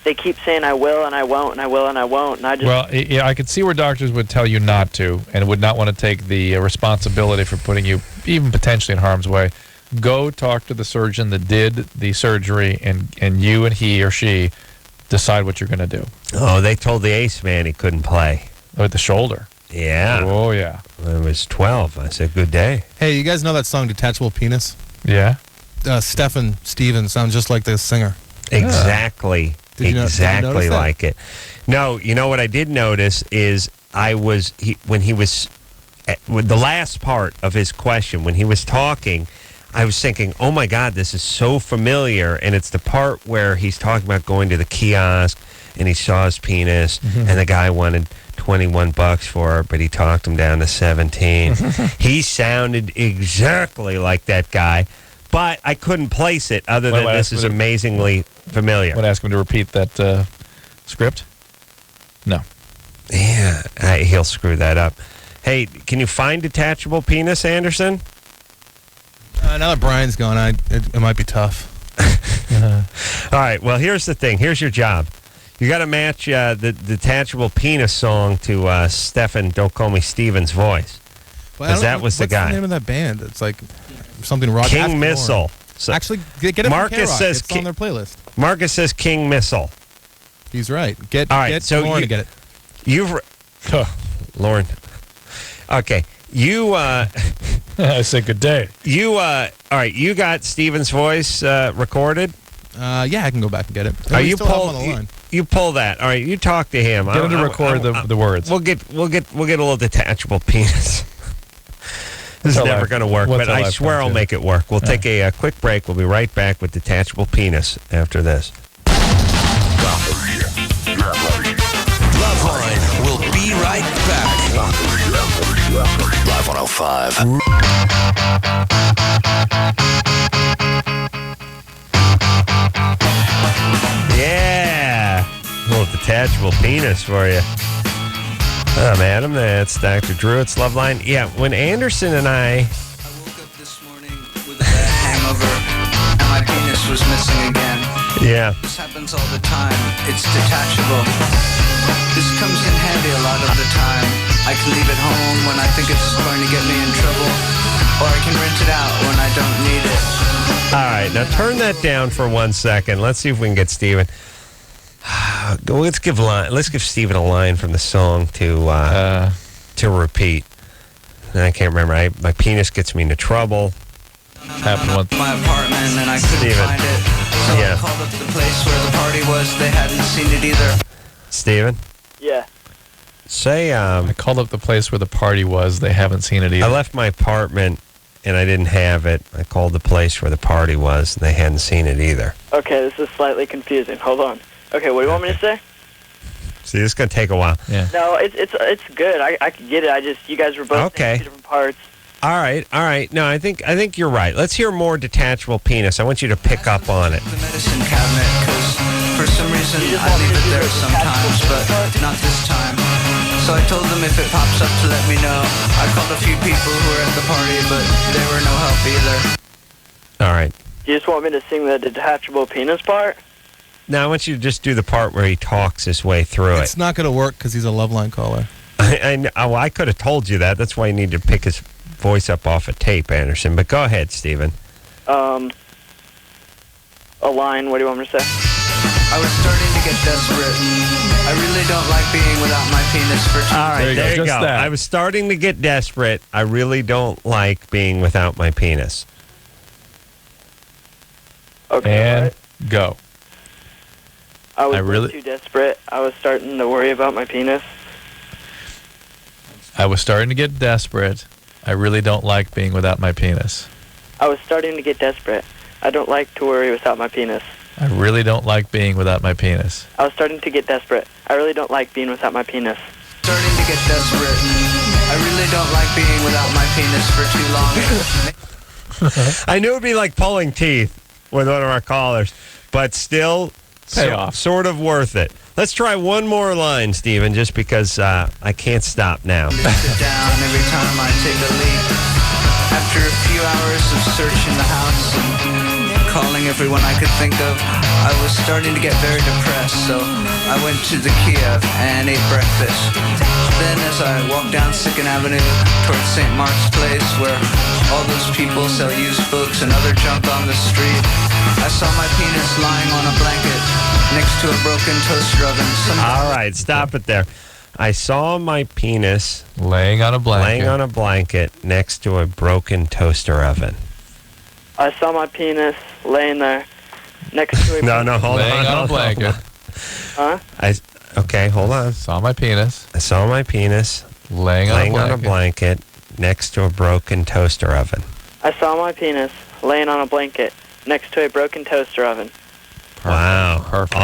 they keep saying I will and I won't and I will and I won't. And I just I could see where doctors would tell you not to and would not want to take the responsibility for putting you even potentially in harm's way. Go talk to the surgeon that did the surgery, and you and he or she decide what you're going to do. Oh, they told the ace man he couldn't play. With the shoulder. Yeah. Oh, yeah. When I was 12, I said, good day. Hey, you guys know that song, Detachable Penis? Yeah. Stephen Stevens sounds just like the singer. Exactly. Did you Exactly notice that? like it. No, you know what I did notice is when he was with the last part of his question, when he was talking, I was thinking, oh my God, this is so familiar. And it's the part where he's talking about going to the kiosk and he saw his penis and the guy wanted $21 for it, but he talked him down to 17. He sounded exactly like that guy, but I couldn't place it other than this is amazingly familiar. Want to ask him to repeat that script? No. Yeah, he'll screw that up. Hey, can you find Detachable Penis, Anderson? Now that Brian's gone, it might be tough. All right, well, here's the thing. Here's your job. You got to match the Detachable Penis song to Stephen, Don't Call Me Steven's voice. Because that was the guy. What's the name of that band? It's like something rock. King Missile. So, actually, get it Marcus from K-Rock. says It's on their playlist. Marcus says King Missile. He's right. Get Lauren to get it. Lauren. Okay. You I said good day. All right, you got Steven's voice recorded? Yeah, I can go back and get it. You pull that. All right, you talk to him. Get him to record the words. We'll get a little Detachable Penis. This is never going to work, but I swear I'll make it work. We'll take a quick break. We'll be right back with Detachable Penis after this. LoveLine will be right back. Live 105. Yeah. A little Detachable Penis for you. I'm Adam. That's Dr. Drew. It's LoveLine. Yeah, when Anderson and I woke up this morning with a bad hangover and my penis was missing again. Yeah. This happens all the time. It's detachable. This comes in handy a lot of the time. I can leave it home when I think it's going to get me in trouble, or I can rent it out when I don't need it. All right, now turn that down for 1 second. Let's see if we can get Steven. Let's give Steven a line from the song to repeat. I can't remember. My penis gets me into trouble. Happened once. My apartment and I couldn't find it. So I called up the place where the party was. They hadn't seen it either. Steven? Yeah. Say, I called up the place where the party was. They haven't seen it either. I left my apartment and I didn't have it. I called the place where the party was and they hadn't seen it either. Okay, this is slightly confusing. Hold on. Okay, what do you want me to say? See, this is going to take a while. Yeah. No, it's good. I can get it. You guys were both saying two different parts. All right. No, I think you're right. Let's hear more Detachable Penis. I want you to pick up on it. The medicine cabinet, because for some reason I leave it there sometimes, but not this time. So I told them if it pops up to let me know. I called a few people who were at the party, but they were no help either. All right. You just want me to sing the Detachable Penis part? Now I want you to just do the part where he talks his way through it. It's not going to work because he's a LoveLine caller. I could have told you that. That's why you need to pick his voice up off a tape, Anderson. But go ahead, Steven. A line. What do you want me to say? I was starting to get desperate. I really don't like being without my penis for too long. All right, there you go. I was starting to get desperate. I really don't like being without my penis. Okay. And go. I was too desperate. I was starting to worry about my penis. I was starting to get desperate. I really don't like being without my penis. I was starting to get desperate. I don't like to worry without my penis. I really don't like being without my penis. I was starting to get desperate. I really don't like being without my penis. Starting to get desperate. I really don't like being without my penis for too long. I knew it would be like pulling teeth with one of our callers, but still sort of worth it. Let's try one more line, Steven, just because I can't stop now. Sit down every time I take a leak. After a few hours of searching the house and calling everyone I could think of, I was starting to get very depressed, so I went to the Kiev and ate breakfast. Then as I walked down Second Avenue towards St. Mark's Place, where all those people sell used books and other junk on the street, I saw my penis lying on a blanket next to a broken toaster oven. All right, stop it there. I saw my penis laying on a blanket next to a broken toaster oven. I saw my penis laying there next to a... No, hold laying on a blanket. Huh? Okay, hold on. Saw my penis. I saw my penis laying on a blanket next to a broken toaster oven. I saw my penis laying on a blanket next to a broken toaster oven. Wow. Perfect.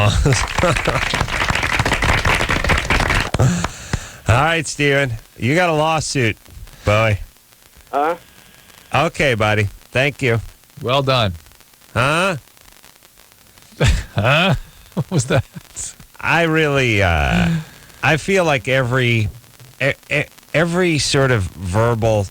All right, Steven. You got a lawsuit, boy. Okay, buddy. Thank you. Well done. Huh? Huh? What was that? I really, I feel like every sort of verbal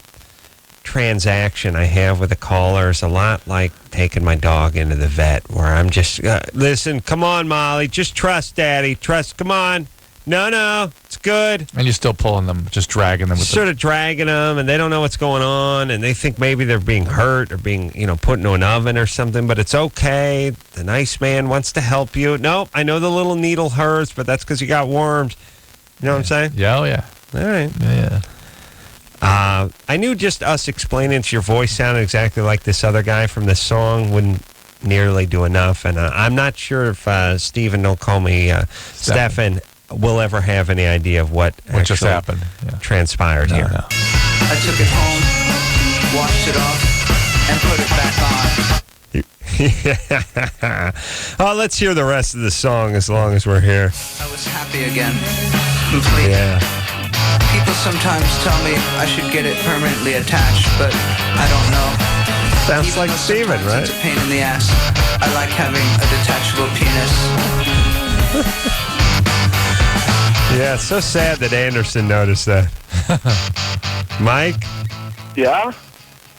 transaction I have with a caller is a lot like taking my dog into the vet, where I'm just, listen, come on, Molly, just trust Daddy, come on. No, it's good. And you're still pulling them, just dragging them. Sort of dragging them, and they don't know what's going on, and they think maybe they're being hurt or being, put into an oven or something, but it's okay. The nice man wants to help you. No, I know the little needle hurts, but that's because you got worms. You know what I'm saying? Yeah, oh yeah. All right. Yeah. I knew just us explaining it, your voice sounded exactly like this other guy from this song wouldn't nearly do enough, and I'm not sure if Stephen, don't call me Stefan, will ever have any idea of what just happened. Transpired here. I took it home, washed it off, and put it back on. Oh, let's hear the rest of the song as long as we're here. I was happy again. Complete. Yeah. People sometimes tell me I should get it permanently attached, but I don't know. Sounds Even like though Steven, sometimes right? It's a pain in the ass. I like having a detachable penis. Yeah, it's so sad that Anderson noticed that. Mike? Yeah?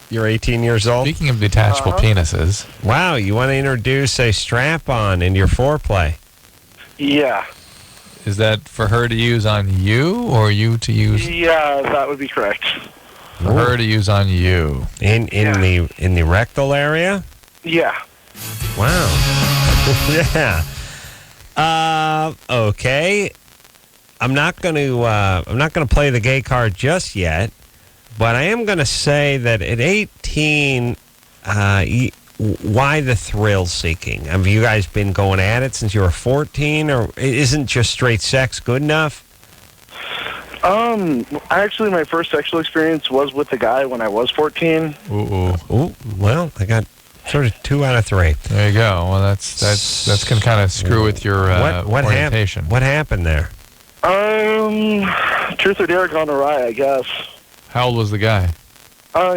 You're 18 years old? Speaking of detachable penises. Wow, you want to introduce a strap-on in your foreplay? Yeah. Is that for her to use on you, or you to use? Yeah, that would be correct. For her to use on you. In the rectal area? Yeah. Wow. Yeah. Okay. I'm not going to play the gay card just yet, but I am going to say that at 18, why the thrill seeking? Have you guys been going at it since you were 14, or isn't just straight sex good enough? Actually, my first sexual experience was with a guy when I was 14. Ooh. Well, I got sort of 2 out of 3. There you go. Well, that's can kind of screw with your orientation. What happened there? Truth or dare gone awry, I guess. How old was the guy?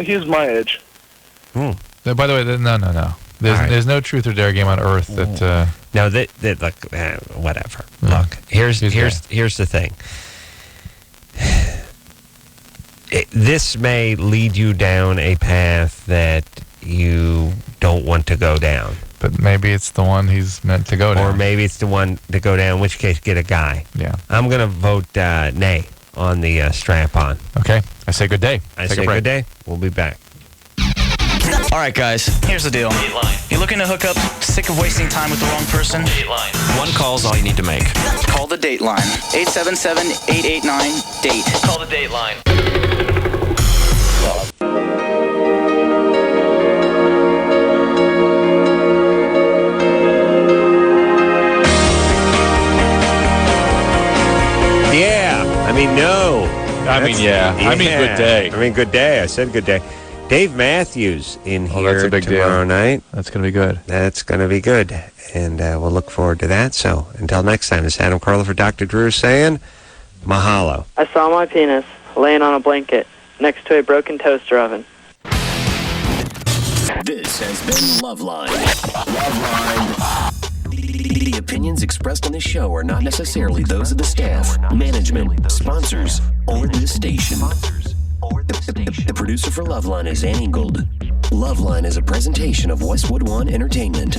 He's my age. By the way, no. There's no truth or dare game on earth that. No, look, whatever. Look, here's the thing. This may lead you down a path that you don't want to go down. But maybe it's the one he's meant to go down. Or maybe it's the one to go down, in which case get a guy. Yeah. I'm going to vote nay on the strap-on. Okay. I say good day. I say good day. We'll be back. All right, guys, here's the deal. You're looking to hook up, sick of wasting time with the wrong person? Dateline. One call's all you need to make. Call the Dateline. 877-889-DATE. Call the Dateline. Good day. Good day. I said good day. Dave Matthews in here that's a big tomorrow night. That's going to be good. That's going to be good. And we'll look forward to that. So until next time, it's Adam Carolla for Dr. Drew saying mahalo. I saw my penis laying on a blanket next to a broken toaster oven. This has been LoveLine. LoveLine. The opinions expressed on this show are not necessarily those of the staff, management, sponsors, or this station. The producer for LoveLine is Annie Gold. LoveLine is a presentation of Westwood One Entertainment.